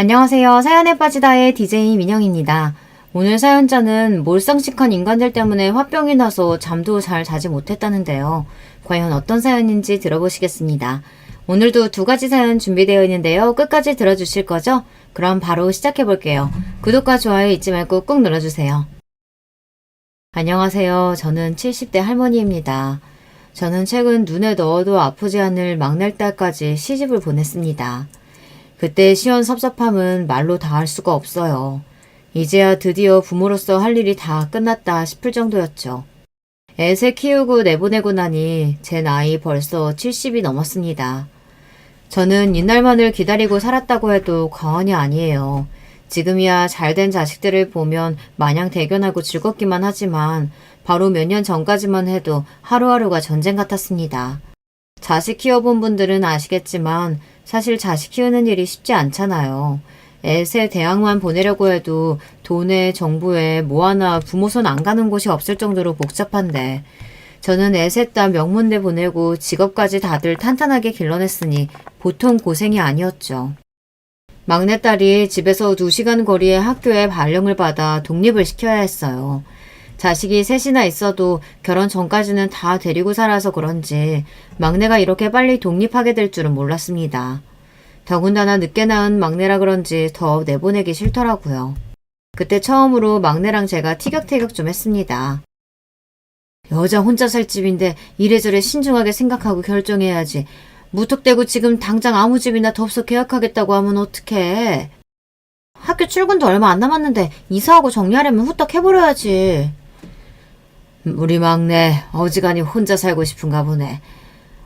안녕하세요. 사연에 빠지다의 DJ 민영입니다. 오늘 사연자는 몰상식한 인간들 때문에 화병이 나서 잠도 잘 자지 못했다는데요. 과연 어떤 사연인지 들어보시겠습니다. 오늘도 두 가지 사연 준비되어 있는데요. 끝까지 들어주실 거죠? 그럼 바로 시작해 볼게요. 구독과 좋아요 잊지 말고 꾹 눌러주세요. 안녕하세요. 저는 70대 할머니입니다. 저는 최근 눈에 넣어도 아프지 않을 막내딸까지 시집을 보냈습니다. 그때 시원섭섭함은 말로 다할 수가 없어요. 이제야 드디어 부모로서 할 일이 다 끝났다 싶을 정도였죠. 애새 키우고 내보내고 나니 제 나이 벌써 70이 넘었습니다. 저는 이날만을 기다리고 살았다고 해도 과언이 아니에요. 지금이야 잘된 자식들을 보면 마냥 대견하고 즐겁기만 하지만 바로 몇 년 전까지만 해도 하루하루가 전쟁 같았습니다. 자식 키워본 분들은 아시겠지만 사실 자식 키우는 일이 쉽지 않잖아요. 애새 대학만 보내려고 해도 돈에 정부에 뭐 하나 부모 손 안 가는 곳이 없을 정도로 복잡한데 저는 애셋 다 명문대 보내고 직업까지 다들 탄탄하게 길러냈으니 보통 고생이 아니었죠. 막내딸이 집에서 2시간 거리의 학교에 발령을 받아 독립을 시켜야 했어요. 자식이 셋이나 있어도 결혼 전까지는 다 데리고 살아서 그런지 막내가 이렇게 빨리 독립하게 될 줄은 몰랐습니다. 더군다나 늦게 낳은 막내라 그런지 더 내보내기 싫더라고요. 그때 처음으로 막내랑 제가 티격태격 좀 했습니다. 여자 혼자 살 집인데 이래저래 신중하게 생각하고 결정해야지. 무턱대고 지금 당장 아무 집이나 덥석 계약하겠다고 하면 어떡해. 학교 출근도 얼마 안 남았는데 이사하고 정리하려면 후딱 해버려야지. 우리 막내 어지간히 혼자 살고 싶은가 보네.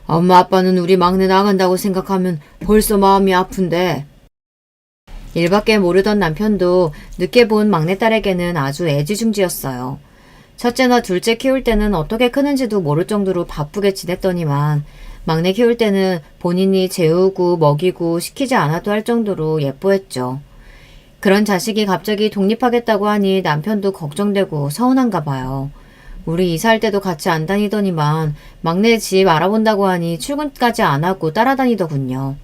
엄마 아빠는 우리 막내 나간다고 생각하면 벌써 마음이 아픈데. 일밖에 모르던 남편도 늦게 본 막내딸에게는 아주 애지중지였어요. 첫째나 둘째 키울 때는 어떻게 크는지도 모를 정도로 바쁘게 지냈더니만 막내 키울 때는 본인이 재우고 먹이고 시키지 않아도 할 정도로 예뻐했죠. 그런 자식이 갑자기 독립하겠다고 하니 남편도 걱정되고 서운한가 봐요. 우리 이사할 때도 같이 안 다니더니만 막내 집 알아본다고 하니 출근까지 안 하고 따라다니더군요.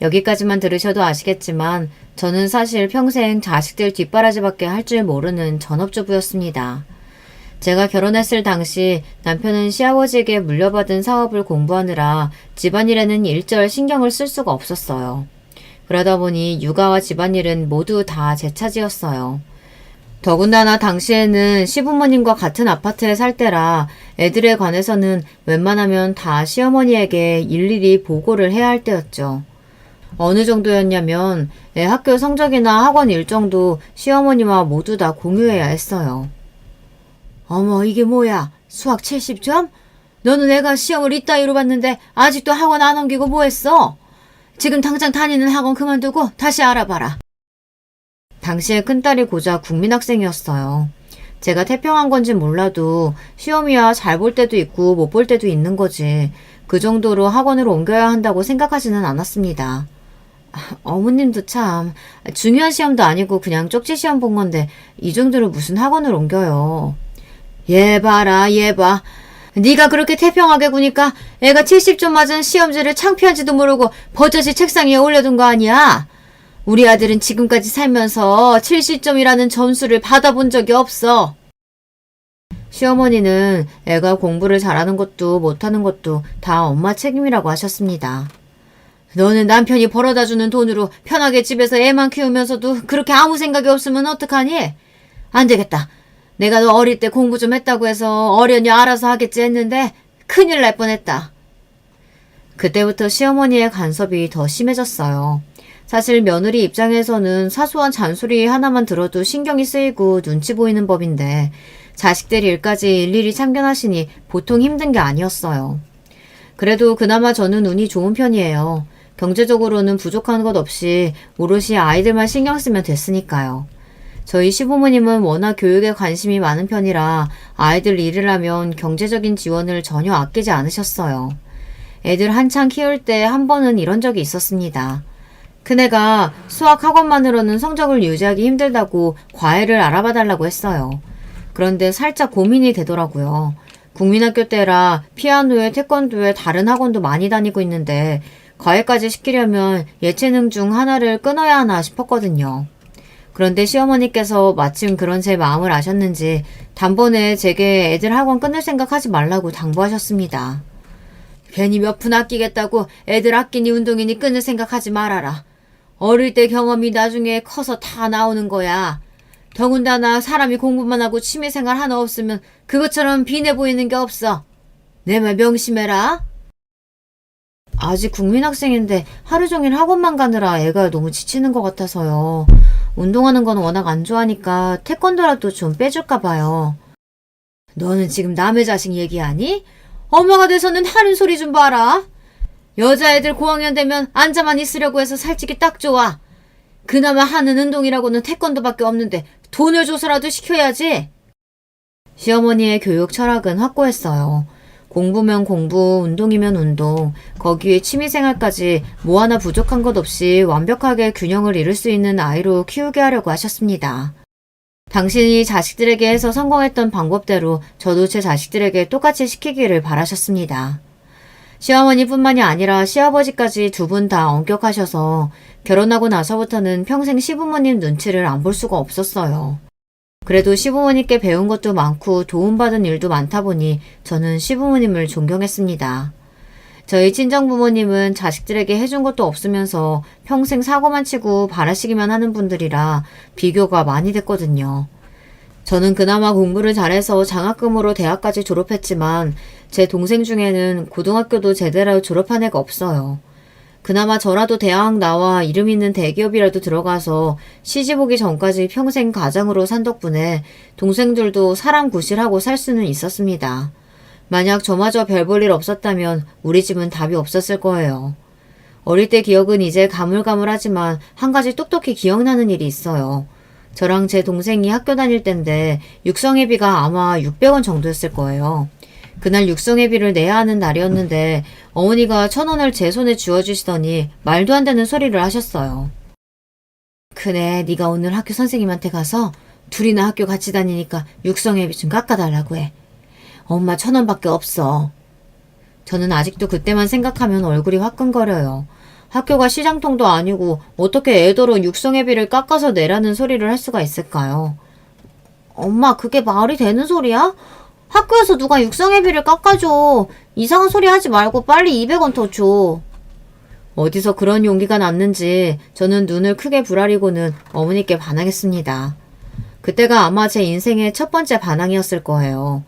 여기까지만 들으셔도 아시겠지만 저는 사실 평생 자식들 뒷바라지밖에 할 줄 모르는 전업주부였습니다. 제가 결혼했을 당시 남편은 시아버지에게 물려받은 사업을 공부하느라 집안일에는 일절 신경을 쓸 수가 없었어요. 그러다 보니 육아와 집안일은 모두 다 제 차지였어요. 더군다나 당시에는 시부모님과 같은 아파트에 살 때라 애들에 관해서는 웬만하면 다 시어머니에게 일일이 보고를 해야 할 때였죠. 어느 정도였냐면 애 학교 성적이나 학원 일정도 시어머니와 모두 다 공유해야 했어요. 어머, 이게 뭐야? 수학 70점? 너는 애가 시험을 이따위로 봤는데 아직도 학원 안 옮기고 뭐 했어? 지금 당장 다니는 학원 그만두고 다시 알아봐라. 당시에 큰딸이 고작 국민학생이었어요. 제가 태평한 건지 몰라도 시험이야 잘 볼 때도 있고 못 볼 때도 있는 거지. 그 정도로 학원을 옮겨야 한다고 생각하지는 않았습니다. 어머님도 참 중요한 시험도 아니고 그냥 쪽지 시험 본 건데 이 정도로 무슨 학원을 옮겨요. 얘 봐라 얘 봐. 네가 그렇게 태평하게 구니까 애가 70점 맞은 시험지를 창피한지도 모르고 버젓이 책상 위에 올려둔 거 아니야? 우리 아들은 지금까지 살면서 70점이라는 점수를 받아본 적이 없어. 시어머니는 애가 공부를 잘하는 것도 못하는 것도 다 엄마 책임이라고 하셨습니다. 너는 남편이 벌어다주는 돈으로 편하게 집에서 애만 키우면서도 그렇게 아무 생각이 없으면 어떡하니? 안 되겠다. 내가 너 어릴 때 공부 좀 했다고 해서 어련히 알아서 하겠지 했는데 큰일 날 뻔했다. 그때부터 시어머니의 간섭이 더 심해졌어요. 사실 며느리 입장에서는 사소한 잔소리 하나만 들어도 신경이 쓰이고 눈치 보이는 법인데 자식들 일까지 일일이 참견하시니 보통 힘든 게 아니었어요. 그래도 그나마 저는 운이 좋은 편이에요. 경제적으로는 부족한 것 없이 오롯이 아이들만 신경 쓰면 됐으니까요. 저희 시부모님은 워낙 교육에 관심이 많은 편이라 아이들 일을 하면 경제적인 지원을 전혀 아끼지 않으셨어요. 애들 한창 키울 때 한 번은 이런 적이 있었습니다. 큰애가 수학 학원만으로는 성적을 유지하기 힘들다고 과외를 알아봐달라고 했어요. 그런데 살짝 고민이 되더라고요. 국민학교 때라 피아노에 태권도에 다른 학원도 많이 다니고 있는데 과외까지 시키려면 예체능 중 하나를 끊어야 하나 싶었거든요. 그런데 시어머니께서 마침 그런 제 마음을 아셨는지 단번에 제게 애들 학원 끊을 생각하지 말라고 당부하셨습니다. 괜히 몇 푼 아끼겠다고 애들 아끼니 운동이니 끊을 생각하지 말아라. 어릴 때 경험이 나중에 커서 다 나오는 거야. 더군다나 사람이 공부만 하고 취미생활 하나 없으면 그것처럼 빈해 보이는 게 없어. 내 말 명심해라. 아직 국민학생인데 하루 종일 학원만 가느라 애가 너무 지치는 것 같아서요. 운동하는 건 워낙 안 좋아하니까 태권도라도 좀 빼줄까 봐요. 너는 지금 남의 자식 얘기하니? 엄마가 돼서는 하는 소리 좀 봐라. 여자애들 고학년 되면 앉아만 있으려고 해서 살찌기 딱 좋아. 그나마 하는 운동이라고는 태권도밖에 없는데 돈을 줘서라도 시켜야지. 시어머니의 교육 철학은 확고했어요. 공부면 공부, 운동이면 운동, 거기에 취미생활까지 뭐 하나 부족한 것 없이 완벽하게 균형을 이룰 수 있는 아이로 키우게 하려고 하셨습니다. 당신이 자식들에게 해서 성공했던 방법대로 저도 제 자식들에게 똑같이 시키기를 바라셨습니다. 시어머니뿐만이 아니라 시아버지까지 두 분 다 엄격하셔서 결혼하고 나서부터는 평생 시부모님 눈치를 안 볼 수가 없었어요. 그래도 시부모님께 배운 것도 많고 도움받은 일도 많다 보니 저는 시부모님을 존경했습니다. 저희 친정부모님은 자식들에게 해준 것도 없으면서 평생 사고만 치고 바라시기만 하는 분들이라 비교가 많이 됐거든요. 저는 그나마 공부를 잘해서 장학금으로 대학까지 졸업했지만 제 동생 중에는 고등학교도 제대로 졸업한 애가 없어요. 그나마 저라도 대학 나와 이름 있는 대기업이라도 들어가서 시집 오기 전까지 평생 가장으로 산 덕분에 동생들도 사람 구실하고 살 수는 있었습니다. 만약 저마저 별 볼 일 없었다면 우리 집은 답이 없었을 거예요. 어릴 때 기억은 이제 가물가물하지만 한 가지 똑똑히 기억나는 일이 있어요. 저랑 제 동생이 학교 다닐 때인데 육성회비가 아마 600원 정도였을 거예요. 그날 육성회비를 내야 하는 날이었는데 어머니가 1,000원을 제 손에 쥐어주시더니 말도 안 되는 소리를 하셨어요. 그래, 네가 오늘 학교 선생님한테 가서 둘이나 학교 같이 다니니까 육성회비 좀 깎아달라고 해. 엄마 1,000원밖에 없어. 저는 아직도 그때만 생각하면 얼굴이 화끈거려요. 학교가 시장통도 아니고 어떻게 애더러 육성회비를 깎아서 내라는 소리를 할 수가 있을까요? 엄마, 그게 말이 되는 소리야? 학교에서 누가 육성회비를 깎아줘. 이상한 소리 하지 말고 빨리 200원 더 줘. 어디서 그런 용기가 났는지 저는 눈을 크게 부라리고는 어머니께 반항했습니다. 그때가 아마 제 인생의 첫 번째 반항이었을 거예요.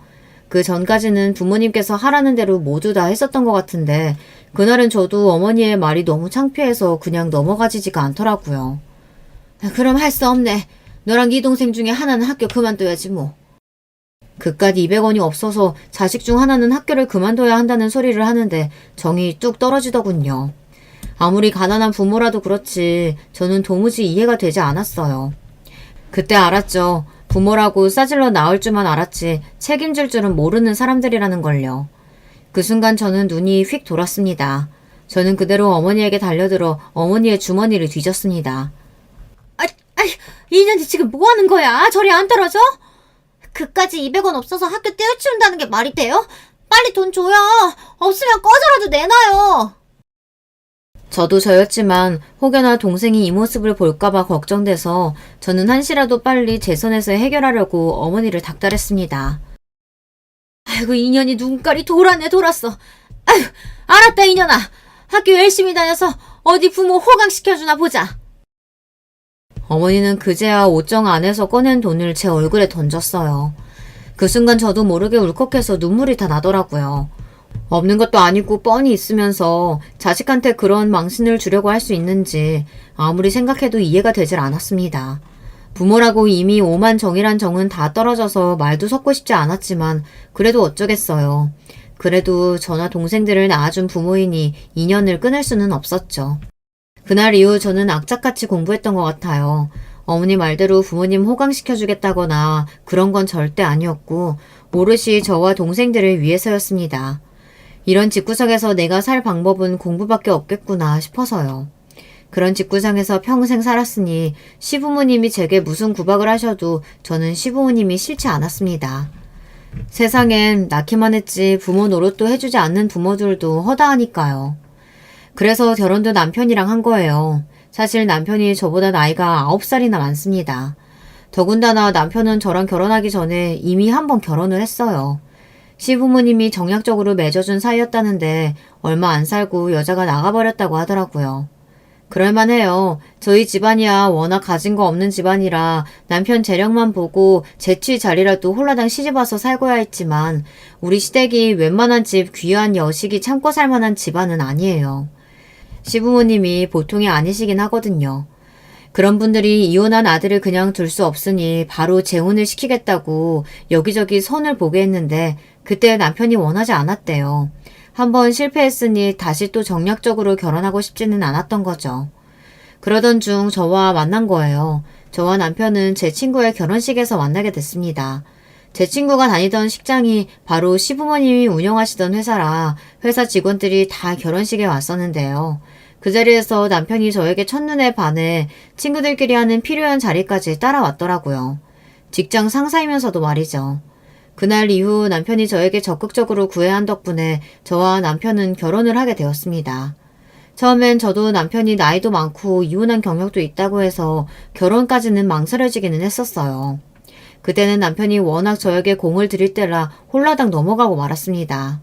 그 전까지는 부모님께서 하라는 대로 모두 다 했었던 것 같은데 그날은 저도 어머니의 말이 너무 창피해서 그냥 넘어가지지가 않더라고요. 그럼 할 수 없네. 너랑 네 동생 중에 하나는 학교 그만둬야지 뭐. 그깟 200원이 없어서 자식 중 하나는 학교를 그만둬야 한다는 소리를 하는데 정이 뚝 떨어지더군요. 아무리 가난한 부모라도 그렇지 저는 도무지 이해가 되지 않았어요. 그때 알았죠. 부모라고 싸질러 나올 줄만 알았지 책임질 줄은 모르는 사람들이라는 걸요. 그 순간 저는 눈이 휙 돌았습니다. 저는 그대로 어머니에게 달려들어 어머니의 주머니를 뒤졌습니다. 이년이 지금 뭐 하는 거야? 저리 안 떨어져? 그까지 200원 없어서 학교 떼어치운다는 게 말이 돼요? 빨리 돈 줘요. 없으면 꺼져라도 내놔요. 저도 저였지만 혹여나 동생이 이 모습을 볼까봐 걱정돼서 저는 한시라도 빨리 제 손에서 해결하려고 어머니를 닥달했습니다. 아이고, 이년이 눈깔이 돌았네 돌았어. 아휴, 알았다 이년아. 학교 열심히 다녀서 어디 부모 호강시켜주나 보자. 어머니는 그제야 옷정 안에서 꺼낸 돈을 제 얼굴에 던졌어요. 그 순간 저도 모르게 울컥해서 눈물이 다 나더라고요. 없는 것도 아니고 뻔히 있으면서 자식한테 그런 망신을 주려고 할 수 있는지 아무리 생각해도 이해가 되질 않았습니다. 부모라고 이미 오만 정이란 정은 다 떨어져서 말도 섞고 싶지 않았지만 그래도 어쩌겠어요. 그래도 저나 동생들을 낳아준 부모이니 인연을 끊을 수는 없었죠. 그날 이후 저는 악착같이 공부했던 것 같아요. 어머니 말대로 부모님 호강시켜주겠다거나 그런 건 절대 아니었고 오롯이 저와 동생들을 위해서였습니다. 이런 집구석에서 내가 살 방법은 공부밖에 없겠구나 싶어서요. 그런 집구석에서 평생 살았으니 시부모님이 제게 무슨 구박을 하셔도 저는 시부모님이 싫지 않았습니다. 세상엔 낳기만 했지 부모 노릇도 해주지 않는 부모들도 허다하니까요. 그래서 결혼도 남편이랑 한 거예요. 사실 남편이 저보다 나이가 9살이나 많습니다. 더군다나 남편은 저랑 결혼하기 전에 이미 한 번 결혼을 했어요. 시부모님이 정략적으로 맺어준 사이였다는데 얼마 안 살고 여자가 나가버렸다고 하더라고요. 그럴만해요. 저희 집안이야 워낙 가진 거 없는 집안이라 남편 재력만 보고 재취 자리라도 홀라당 시집와서 살고야 했지만 우리 시댁이 웬만한 집 귀한 여식이 참고 살 만한 집안은 아니에요. 시부모님이 보통이 아니시긴 하거든요. 그런 분들이 이혼한 아들을 그냥 둘 수 없으니 바로 재혼을 시키겠다고 여기저기 손을 보게 했는데 그때 남편이 원하지 않았대요. 한번 실패했으니 다시 또 정략적으로 결혼하고 싶지는 않았던 거죠. 그러던 중 저와 만난 거예요. 저와 남편은 제 친구의 결혼식에서 만나게 됐습니다. 제 친구가 다니던 식장이 바로 시부모님이 운영하시던 회사라 회사 직원들이 다 결혼식에 왔었는데요. 그 자리에서 남편이 저에게 첫눈에 반해 친구들끼리 하는 필요한 자리까지 따라왔더라고요. 직장 상사이면서도 말이죠. 그날 이후 남편이 저에게 적극적으로 구애한 덕분에 저와 남편은 결혼을 하게 되었습니다. 처음엔 저도 남편이 나이도 많고 이혼한 경력도 있다고 해서 결혼까지는 망설여지기는 했었어요. 그때는 남편이 워낙 저에게 공을 들일 때라 홀라당 넘어가고 말았습니다.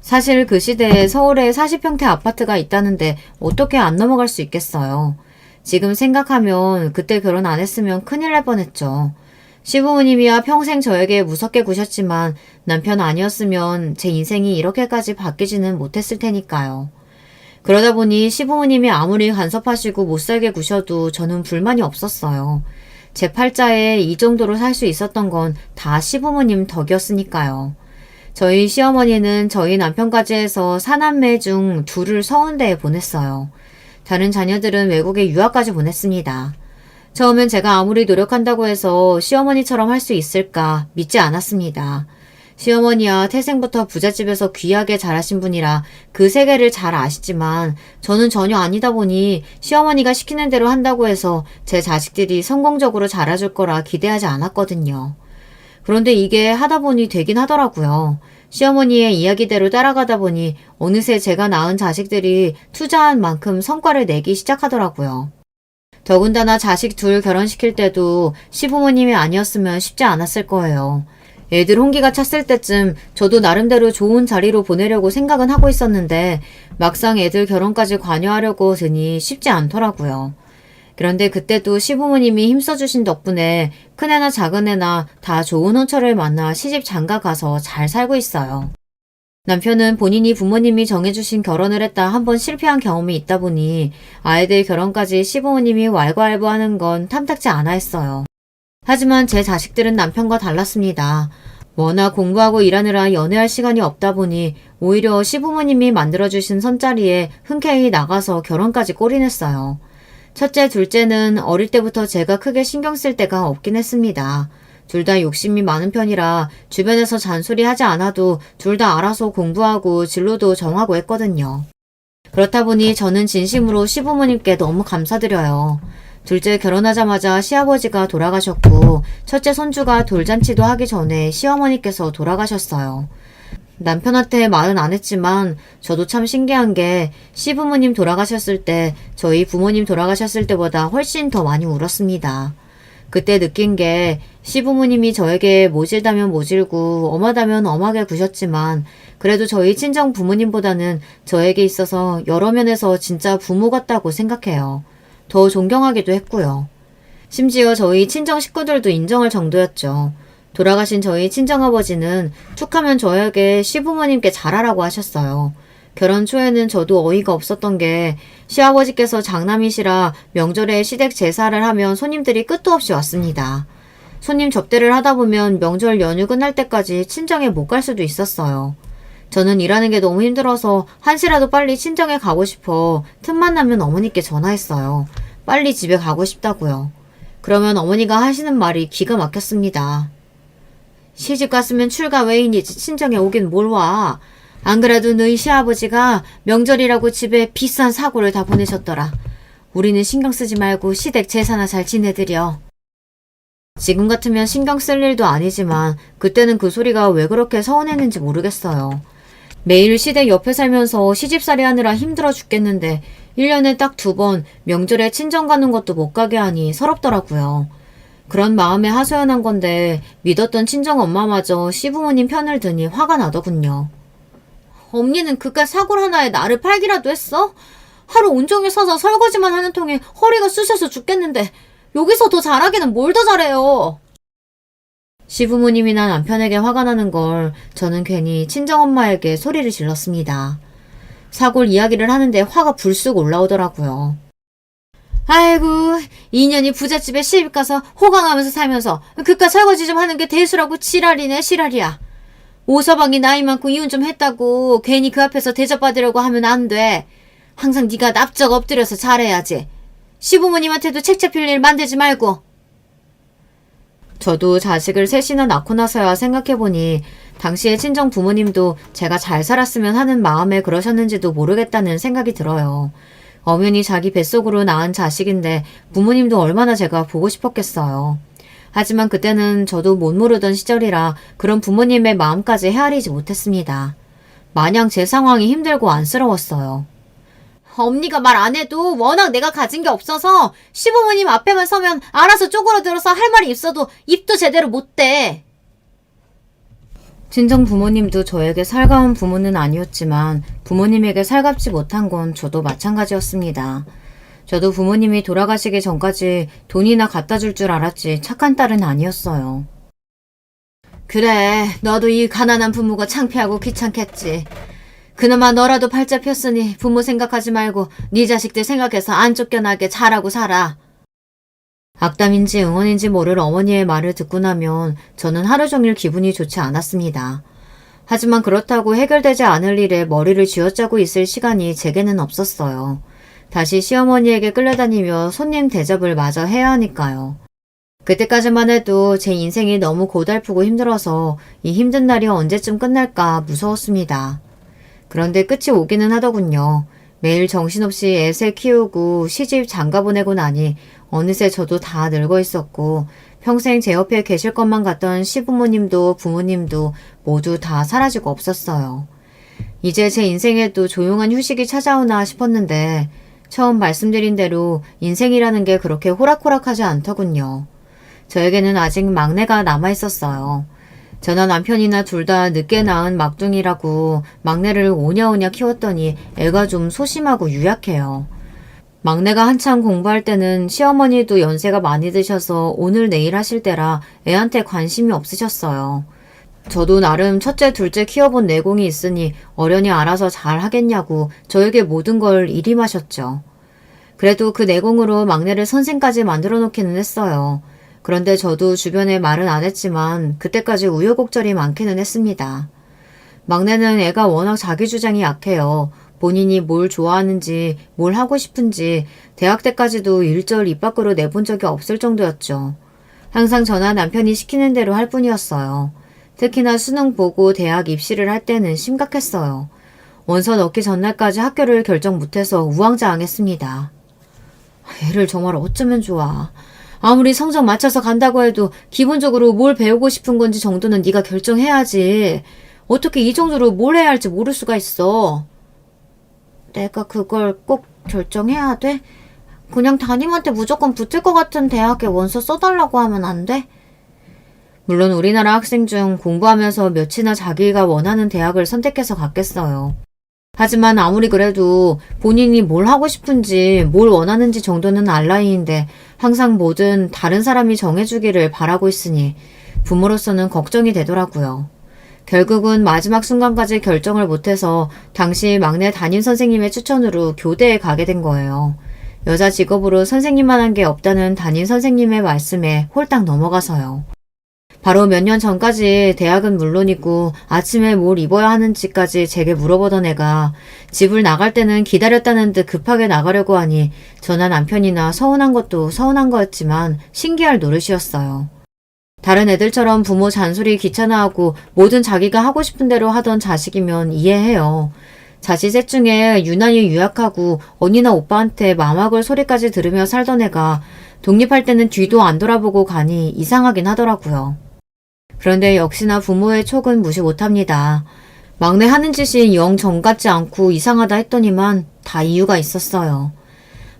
사실 그 시대에 서울에 40평대 아파트가 있다는데 어떻게 안 넘어갈 수 있겠어요. 지금 생각하면 그때 결혼 안 했으면 큰일 날 뻔했죠. 시부모님이야 평생 저에게 무섭게 구셨지만 남편 아니었으면 제 인생이 이렇게까지 바뀌지는 못했을 테니까요. 그러다 보니 시부모님이 아무리 간섭하시고 못살게 구셔도 저는 불만이 없었어요. 제 팔자에 이 정도로 살 수 있었던 건 다 시부모님 덕이었으니까요. 저희 시어머니는 저희 남편까지 해서 사남매 중 둘을 서울대에 보냈어요. 다른 자녀들은 외국에 유학까지 보냈습니다. 처음엔 제가 아무리 노력한다고 해서 시어머니처럼 할 수 있을까 믿지 않았습니다. 시어머니야 태생부터 부잣집에서 귀하게 자라신 분이라 그 세계를 잘 아시지만 저는 전혀 아니다 보니 시어머니가 시키는 대로 한다고 해서 제 자식들이 성공적으로 자라줄 거라 기대하지 않았거든요. 그런데 이게 하다 보니 되긴 하더라고요. 시어머니의 이야기대로 따라가다 보니 어느새 제가 낳은 자식들이 투자한 만큼 성과를 내기 시작하더라고요. 더군다나 자식 둘 결혼시킬 때도 시부모님이 아니었으면 쉽지 않았을 거예요. 애들 홍기가 찼을 때쯤 저도 나름대로 좋은 자리로 보내려고 생각은 하고 있었는데 막상 애들 결혼까지 관여하려고 드니 쉽지 않더라고요. 그런데 그때도 시부모님이 힘써주신 덕분에 큰애나 작은애나 다 좋은 혼처를 만나 시집 장가 가서 잘 살고 있어요. 남편은 본인이 부모님이 정해주신 결혼을 했다 한 번 실패한 경험이 있다 보니 아이들 결혼까지 시부모님이 왈가왈부하는 건 탐탁지 않아 했어요. 하지만 제 자식들은 남편과 달랐습니다. 워낙 공부하고 일하느라 연애할 시간이 없다 보니 오히려 시부모님이 만들어주신 선자리에 흔쾌히 나가서 결혼까지 골인했어요. 첫째, 둘째는 어릴 때부터 제가 크게 신경 쓸 때가 없긴 했습니다. 둘 다 욕심이 많은 편이라 주변에서 잔소리하지 않아도 둘 다 알아서 공부하고 진로도 정하고 했거든요. 그렇다 보니 저는 진심으로 시부모님께 너무 감사드려요. 둘째 결혼하자마자 시아버지가 돌아가셨고 첫째 손주가 돌잔치도 하기 전에 시어머니께서 돌아가셨어요. 남편한테 말은 안 했지만 저도 참 신기한 게 시부모님 돌아가셨을 때 저희 부모님 돌아가셨을 때보다 훨씬 더 많이 울었습니다. 그때 느낀 게 시부모님이 저에게 모질다면 모질고 엄하다면 엄하게 구셨지만 그래도 저희 친정 부모님보다는 저에게 있어서 여러 면에서 진짜 부모 같다고 생각해요. 더 존경하기도 했고요. 심지어 저희 친정 식구들도 인정할 정도였죠. 돌아가신 저희 친정아버지는 툭하면 저에게 시부모님께 잘하라고 하셨어요. 결혼 초에는 저도 어이가 없었던 게 시아버지께서 장남이시라 명절에 시댁 제사를 하면 손님들이 끝도 없이 왔습니다. 손님 접대를 하다 보면 명절 연휴 끝날 때까지 친정에 못 갈 수도 있었어요. 저는 일하는 게 너무 힘들어서 한시라도 빨리 친정에 가고 싶어 틈만 나면 어머니께 전화했어요. 빨리 집에 가고 싶다고요. 그러면 어머니가 하시는 말이 기가 막혔습니다. 시집 갔으면 출가 외인이지 친정에 오긴 뭘 와. 안 그래도 너희 시아버지가 명절이라고 집에 비싼 사고를 다 보내셨더라. 우리는 신경 쓰지 말고 시댁 제사나 잘 지내드려. 지금 같으면 신경 쓸 일도 아니지만 그때는 그 소리가 왜 그렇게 서운했는지 모르겠어요. 매일 시댁 옆에 살면서 시집살이 하느라 힘들어 죽겠는데 1년에 딱 2번 명절에 친정 가는 것도 못 가게 하니 서럽더라고요. 그런 마음에 하소연한 건데 믿었던 친정 엄마마저 시부모님 편을 드니 화가 나더군요. 언니는 그깟 사골 하나에 나를 팔기라도 했어? 하루 온종일 서서 설거지만 하는 통에 허리가 쑤셔서 죽겠는데 여기서 더 잘하기는 뭘 더 잘해요. 시부모님이나 남편에게 화가 나는 걸 저는 괜히 친정엄마에게 소리를 질렀습니다. 사골 이야기를 하는데 화가 불쑥 올라오더라고요. 아이고, 2년이 부잣집에 시집가서 호강하면서 살면서 그깟 설거지 좀 하는 게 대수라고 지랄이네 지랄이야. 오서방이 나이 많고 이혼 좀 했다고 괜히 그 앞에서 대접받으려고 하면 안 돼. 항상 네가 납작 엎드려서 잘해야지. 시부모님한테도 책 잡힐 일 만들지 말고. 저도 자식을 셋이나 낳고 나서야 생각해보니 당시에 친정 부모님도 제가 잘 살았으면 하는 마음에 그러셨는지도 모르겠다는 생각이 들어요. 엄연히 자기 뱃속으로 낳은 자식인데 부모님도 얼마나 제가 보고 싶었겠어요. 하지만 그때는 저도 못 모르던 시절이라 그런 부모님의 마음까지 헤아리지 못했습니다. 마냥 제 상황이 힘들고 안쓰러웠어요. 언니가 말 안 해도 워낙 내가 가진 게 없어서 시부모님 앞에만 서면 알아서 쪼그러들어서 할 말이 있어도 입도 제대로 못 대. 친정 부모님도 저에게 살가운 부모는 아니었지만 부모님에게 살갑지 못한 건 저도 마찬가지였습니다. 저도 부모님이 돌아가시기 전까지 돈이나 갖다 줄 줄 알았지 착한 딸은 아니었어요. 그래, 너도 이 가난한 부모가 창피하고 귀찮겠지. 그나마 너라도 팔자 폈으니 부모 생각하지 말고 네 자식들 생각해서 안 쫓겨나게 잘하고 살아. 악담인지 응원인지 모를 어머니의 말을 듣고 나면 저는 하루 종일 기분이 좋지 않았습니다. 하지만 그렇다고 해결되지 않을 일에 머리를 쥐어짜고 있을 시간이 제게는 없었어요. 다시 시어머니에게 끌려다니며 손님 대접을 마저 해야 하니까요. 그때까지만 해도 제 인생이 너무 고달프고 힘들어서 이 힘든 날이 언제쯤 끝날까 무서웠습니다. 그런데 끝이 오기는 하더군요. 매일 정신없이 애새 키우고 시집 장가 보내고 나니 어느새 저도 다 늙어 있었고 평생 제 옆에 계실 것만 같던 시부모님도 부모님도 모두 다 사라지고 없었어요. 이제 제 인생에도 조용한 휴식이 찾아오나 싶었는데 처음 말씀드린 대로 인생이라는 게 그렇게 호락호락하지 않더군요. 저에게는 아직 막내가 남아있었어요. 저나 남편이나 둘 다 늦게 낳은 막둥이라고 막내를 오냐오냐 키웠더니 애가 좀 소심하고 유약해요. 막내가 한참 공부할 때는 시어머니도 연세가 많이 드셔서 오늘 내일 하실 때라 애한테 관심이 없으셨어요. 저도 나름 첫째 둘째 키워본 내공이 있으니 어련히 알아서 잘 하겠냐고 저에게 모든 걸 일임하셨죠. 그래도 그 내공으로 막내를 선생까지 만들어 놓기는 했어요. 그런데 저도 주변에 말은 안 했지만 그때까지 우여곡절이 많기는 했습니다. 막내는 애가 워낙 자기 주장이 약해요. 본인이 뭘 좋아하는지 뭘 하고 싶은지 대학 때까지도 일절 입 밖으로 내본 적이 없을 정도였죠. 항상 저나 남편이 시키는 대로 할 뿐이었어요. 특히나 수능 보고 대학 입시를 할 때는 심각했어요. 원서 넣기 전날까지 학교를 결정 못해서 우왕좌왕했습니다. 애를 정말 어쩌면 좋아. 아무리 성적 맞춰서 간다고 해도 기본적으로 뭘 배우고 싶은 건지 정도는 네가 결정해야지. 어떻게 이 정도로 뭘 해야 할지 모를 수가 있어. 내가 그걸 꼭 결정해야 돼? 그냥 담임한테 무조건 붙을 것 같은 대학에 원서 써달라고 하면 안 돼? 물론 우리나라 학생 중 공부하면서 몇이나 자기가 원하는 대학을 선택해서 갔겠어요. 하지만 아무리 그래도 본인이 뭘 하고 싶은지 뭘 원하는지 정도는 알 나이인데 항상 뭐든 다른 사람이 정해주기를 바라고 있으니 부모로서는 걱정이 되더라고요. 결국은 마지막 순간까지 결정을 못해서 당시 막내 담임 선생님의 추천으로 교대에 가게 된 거예요. 여자 직업으로 선생님만 한 게 없다는 담임 선생님의 말씀에 홀딱 넘어가서요. 바로 몇 년 전까지 대학은 물론이고 아침에 뭘 입어야 하는지까지 제게 물어보던 애가 집을 나갈 때는 기다렸다는 듯 급하게 나가려고 하니 저나 남편이나 서운한 것도 서운한 거였지만 신기할 노릇이었어요. 다른 애들처럼 부모 잔소리 귀찮아하고 뭐든 자기가 하고 싶은 대로 하던 자식이면 이해해요. 자식 셋 중에 유난히 유약하고 언니나 오빠한테 마막을 소리까지 들으며 살던 애가 독립할 때는 뒤도 안 돌아보고 가니 이상하긴 하더라고요. 그런데 역시나 부모의 촉은 무시 못합니다. 막내 하는 짓이 영 정 같지 않고 이상하다 했더니만 다 이유가 있었어요.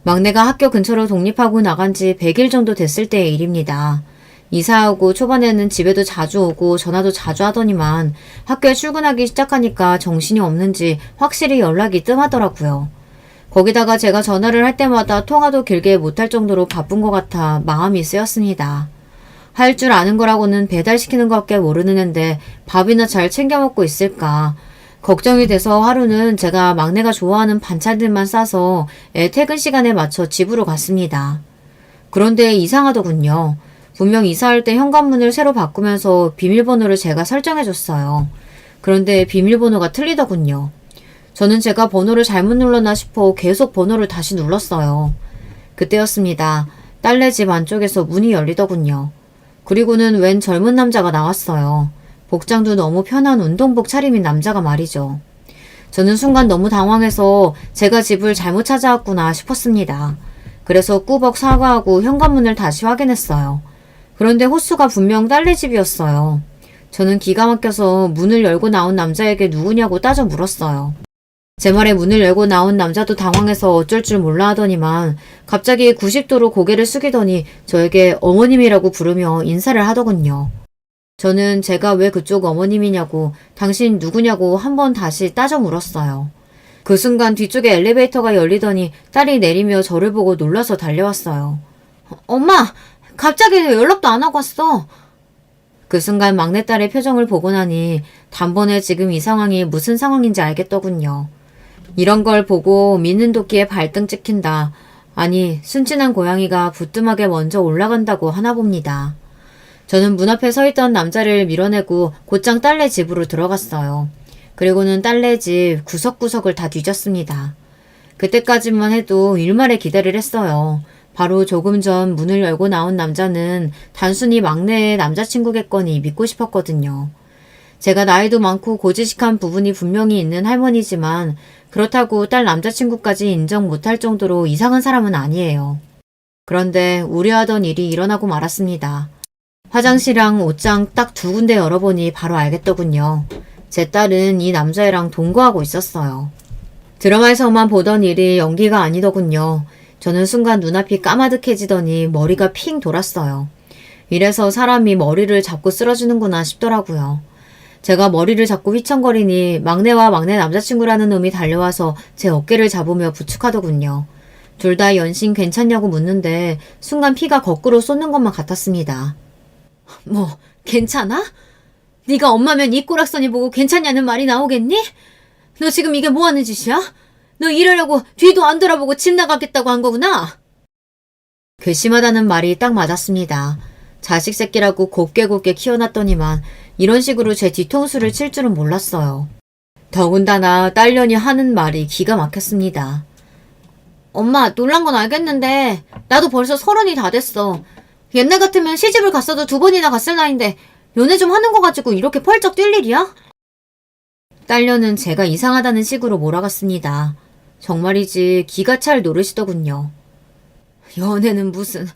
막내가 학교 근처로 독립하고 나간 지 100일 정도 됐을 때의 일입니다. 이사하고 초반에는 집에도 자주 오고 전화도 자주 하더니만 학교에 출근하기 시작하니까 정신이 없는지 확실히 연락이 뜸하더라고요. 거기다가 제가 전화를 할 때마다 통화도 길게 못할 정도로 바쁜 것 같아 마음이 쓰였습니다. 할 줄 아는 거라고는 배달시키는 것밖에 모르는 앤데 밥이나 잘 챙겨 먹고 있을까. 걱정이 돼서 하루는 제가 막내가 좋아하는 반찬들만 싸서 애 퇴근 시간에 맞춰 집으로 갔습니다. 그런데 이상하더군요. 분명 이사할 때 현관문을 새로 바꾸면서 비밀번호를 제가 설정해줬어요. 그런데 비밀번호가 틀리더군요. 저는 제가 번호를 잘못 눌렀나 싶어 계속 번호를 다시 눌렀어요. 그때였습니다. 딸네 집 안쪽에서 문이 열리더군요. 그리고는 웬 젊은 남자가 나왔어요. 복장도 너무 편한 운동복 차림인 남자가 말이죠. 저는 순간 너무 당황해서 제가 집을 잘못 찾아왔구나 싶었습니다. 그래서 꾸벅 사과하고 현관문을 다시 확인했어요. 그런데 호수가 분명 딸네 집이었어요. 저는 기가 막혀서 문을 열고 나온 남자에게 누구냐고 따져 물었어요. 제 말에 문을 열고 나온 남자도 당황해서 어쩔 줄 몰라 하더니만 갑자기 90도로 고개를 숙이더니 저에게 어머님이라고 부르며 인사를 하더군요. 저는 제가 왜 그쪽 어머님이냐고 당신 누구냐고 한번 다시 따져 물었어요. 그 순간 뒤쪽에 엘리베이터가 열리더니 딸이 내리며 저를 보고 놀라서 달려왔어요. 엄마! 갑자기 왜 연락도 안 하고 왔어? 그 순간 막내딸의 표정을 보고 나니 단번에 지금 이 상황이 무슨 상황인지 알겠더군요. 이런 걸 보고 믿는 도끼에 발등 찍힌다. 아니, 순진한 고양이가 부뚜막에 먼저 올라간다고 하나 봅니다. 저는 문 앞에 서 있던 남자를 밀어내고 곧장 딸네 집으로 들어갔어요. 그리고는 딸네 집 구석구석을 다 뒤졌습니다. 그때까지만 해도 일말의 기대를 했어요. 바로 조금 전 문을 열고 나온 남자는 단순히 막내의 남자친구겠거니 믿고 싶었거든요. 제가 나이도 많고 고지식한 부분이 분명히 있는 할머니지만 그렇다고 딸 남자친구까지 인정 못할 정도로 이상한 사람은 아니에요. 그런데 우려하던 일이 일어나고 말았습니다. 화장실이랑 옷장 딱 두 군데 열어보니 바로 알겠더군요. 제 딸은 이 남자애랑 동거하고 있었어요. 드라마에서만 보던 일이 연기가 아니더군요. 저는 순간 눈앞이 까마득해지더니 머리가 핑 돌았어요. 이래서 사람이 머리를 잡고 쓰러지는구나 싶더라고요. 제가 머리를 잡고 휘청거리니 막내와 막내 남자친구라는 놈이 달려와서 제 어깨를 잡으며 부축하더군요. 둘 다 연신 괜찮냐고 묻는데 순간 피가 거꾸로 쏟는 것만 같았습니다. 뭐 괜찮아? 네가 엄마면 이 꼬락서니 보고 괜찮냐는 말이 나오겠니? 너 지금 이게 뭐하는 짓이야? 너 이러려고 뒤도 안 돌아보고 집 나가겠다고 한 거구나? 괘씸하다는 말이 딱 맞았습니다. 자식 새끼라고 곱게 키워놨더니만 이런 식으로 제 뒤통수를 칠 줄은 몰랐어요. 더군다나 딸년이 하는 말이 기가 막혔습니다. 엄마, 놀란 건 알겠는데 나도 벌써 30이 다 됐어. 옛날 같으면 시집을 갔어도 2번이나 갔을 나이인데 연애 좀 하는 거 가지고 이렇게 펄쩍 뛸 일이야? 딸년은 제가 이상하다는 식으로 몰아갔습니다. 정말이지 기가 찰 노릇이더군요. 연애는 무슨...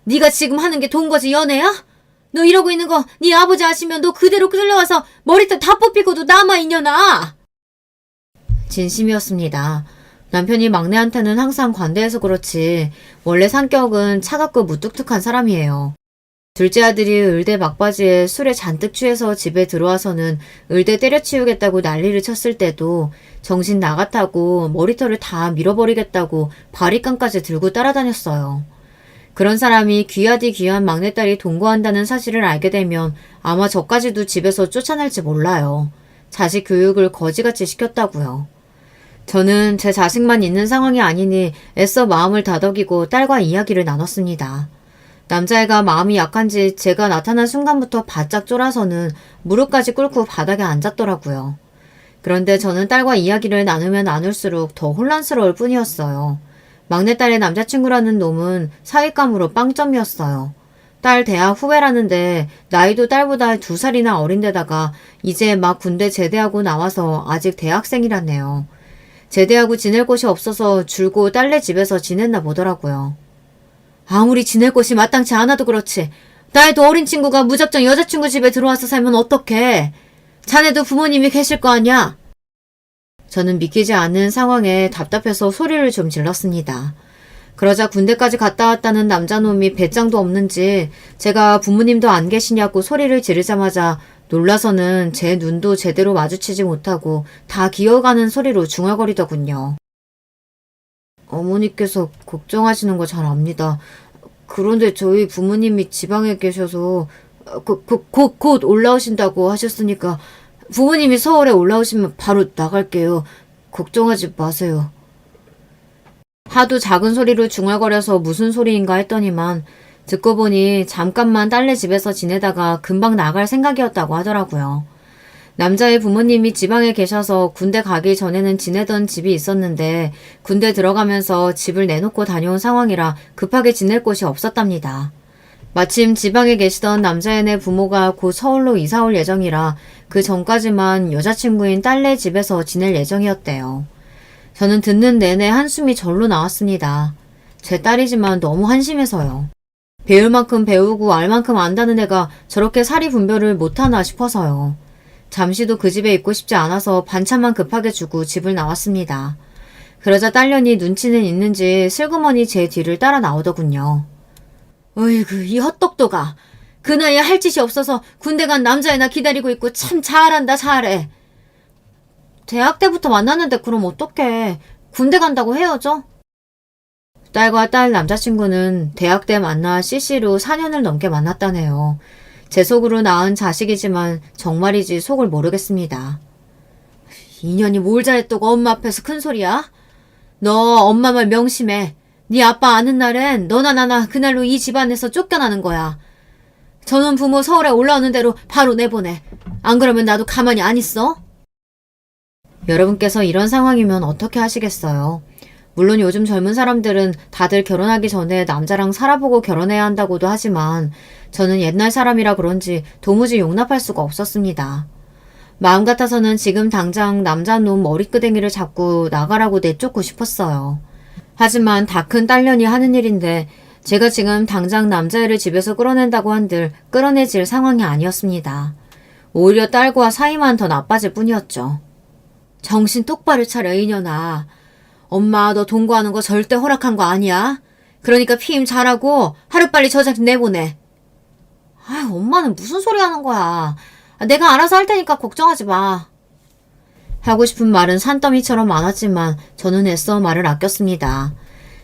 네가 지금 하는 게 동거지 연애야? 너 이러고 있는 거 네 아버지 아시면 너 그대로 끌려와서 머리털 다 뽑히고도 남아있냐나. 진심이었습니다. 남편이 막내한테는 항상 관대해서 그렇지 원래 성격은 차갑고 무뚝뚝한 사람이에요. 둘째 아들이 의대 막바지에 술에 잔뜩 취해서 집에 들어와서는 의대 때려치우겠다고 난리를 쳤을 때도 정신 나갔다고 머리털을 다 밀어버리겠다고 바리깡까지 들고 따라다녔어요. 그런 사람이 귀하디 귀한 막내딸이 동거한다는 사실을 알게 되면 아마 저까지도 집에서 쫓아낼지 몰라요. 자식 교육을 거지같이 시켰다고요. 저는 제 자식만 있는 상황이 아니니 애써 마음을 다독이고 딸과 이야기를 나눴습니다. 남자애가 마음이 약한지 제가 나타난 순간부터 바짝 쫄아서는 무릎까지 꿇고 바닥에 앉았더라고요. 그런데 저는 딸과 이야기를 나누면 나눌수록 더 혼란스러울 뿐이었어요. 막내딸의 남자친구라는 놈은 사윗감으로 빵점이었어요. 딸 대학 후배라는데 나이도 딸보다 2살이나 어린데다가 이제 막 군대 제대하고 나와서 아직 대학생이라네요. 제대하고 지낼 곳이 없어서 줄고 딸네 집에서 지냈나 보더라고요. 아무리 지낼 곳이 마땅치 않아도 그렇지 나의 더 어린 친구가 무작정 여자친구 집에 들어와서 살면 어떡해. 자네도 부모님이 계실 거 아니야? 저는 믿기지 않는 상황에 답답해서 소리를 좀 질렀습니다. 그러자 군대까지 갔다 왔다는 남자놈이 배짱도 없는지 제가 부모님도 안 계시냐고 소리를 지르자마자 놀라서는 제 눈도 제대로 마주치지 못하고 다 기어가는 소리로 중얼거리더군요. 어머니께서 걱정하시는 거 잘 압니다. 그런데 저희 부모님이 지방에 계셔서 곧 올라오신다고 하셨으니까 부모님이 서울에 올라오시면 바로 나갈게요. 걱정하지 마세요. 하도 작은 소리로 중얼거려서 무슨 소리인가 했더니만 듣고 보니 잠깐만 딸네 집에서 지내다가 금방 나갈 생각이었다고 하더라고요. 남자의 부모님이 지방에 계셔서 군대 가기 전에는 지내던 집이 있었는데 군대 들어가면서 집을 내놓고 다녀온 상황이라 급하게 지낼 곳이 없었답니다. 마침 지방에 계시던 남자애네 부모가 곧 서울로 이사 올 예정이라 그 전까지만 여자친구인 딸네 집에서 지낼 예정이었대요. 저는 듣는 내내 한숨이 절로 나왔습니다. 제 딸이지만 너무 한심해서요. 배울 만큼 배우고 알 만큼 안다는 애가 저렇게 사리 분별을 못하나 싶어서요. 잠시도 그 집에 있고 싶지 않아서 반찬만 급하게 주고 집을 나왔습니다. 그러자 딸년이 눈치는 있는지 슬그머니 제 뒤를 따라 나오더군요. 어이구, 이 헛똑똑아. 그 나이에 할 짓이 없어서 군대 간 남자애나 기다리고 있고 참 잘한다, 잘해. 대학 때부터 만났는데 그럼 어떡해. 군대 간다고 헤어져? 딸과 딸 남자친구는 대학 때 만나 CC로 4년을 넘게 만났다네요. 제 속으로 낳은 자식이지만 정말이지 속을 모르겠습니다. 인연이 뭘 잘했다고 엄마 앞에서 큰 소리야? 너 엄마 말 명심해. 네 아빠 아는 날엔 너나 나나 그날로 이 집안에서 쫓겨나는 거야. 저놈 부모 서울에 올라오는 대로 바로 내보내. 안 그러면 나도 가만히 안 있어. 여러분께서 이런 상황이면 어떻게 하시겠어요? 물론 요즘 젊은 사람들은 다들 결혼하기 전에 남자랑 살아보고 결혼해야 한다고도 하지만 저는 옛날 사람이라 그런지 도무지 용납할 수가 없었습니다. 마음 같아서는 지금 당장 남자놈 머리끄댕이를 잡고 나가라고 내쫓고 싶었어요. 하지만 다 큰 딸년이 하는 일인데 제가 지금 당장 남자애를 집에서 끌어낸다고 한들 끌어내질 상황이 아니었습니다. 오히려 딸과 사이만 더 나빠질 뿐이었죠. 정신 똑바로 차려 이년아. 엄마 너 동거하는 거 절대 허락한 거 아니야. 그러니까 피임 잘하고 하루빨리 저 자식 내보내. 아유 엄마는 무슨 소리 하는 거야. 내가 알아서 할 테니까 걱정하지 마. 하고 싶은 말은 산더미처럼 많았지만 저는 애써 말을 아꼈습니다.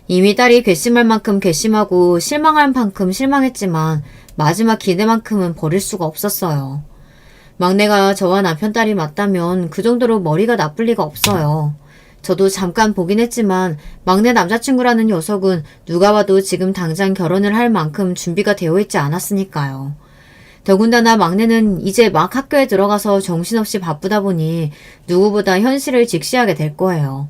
이미 딸이 괘씸할 만큼 괘씸하고 실망할 만큼 실망했지만 마지막 기대만큼은 버릴 수가 없었어요. 막내가 저와 남편 딸이 맞다면 그 정도로 머리가 나쁠 리가 없어요. 저도 잠깐 보긴 했지만 막내 남자친구라는 녀석은 누가 봐도 지금 당장 결혼을 할 만큼 준비가 되어 있지 않았으니까요. 더군다나 막내는 이제 막 학교에 들어가서 정신없이 바쁘다 보니 누구보다 현실을 직시하게 될 거예요.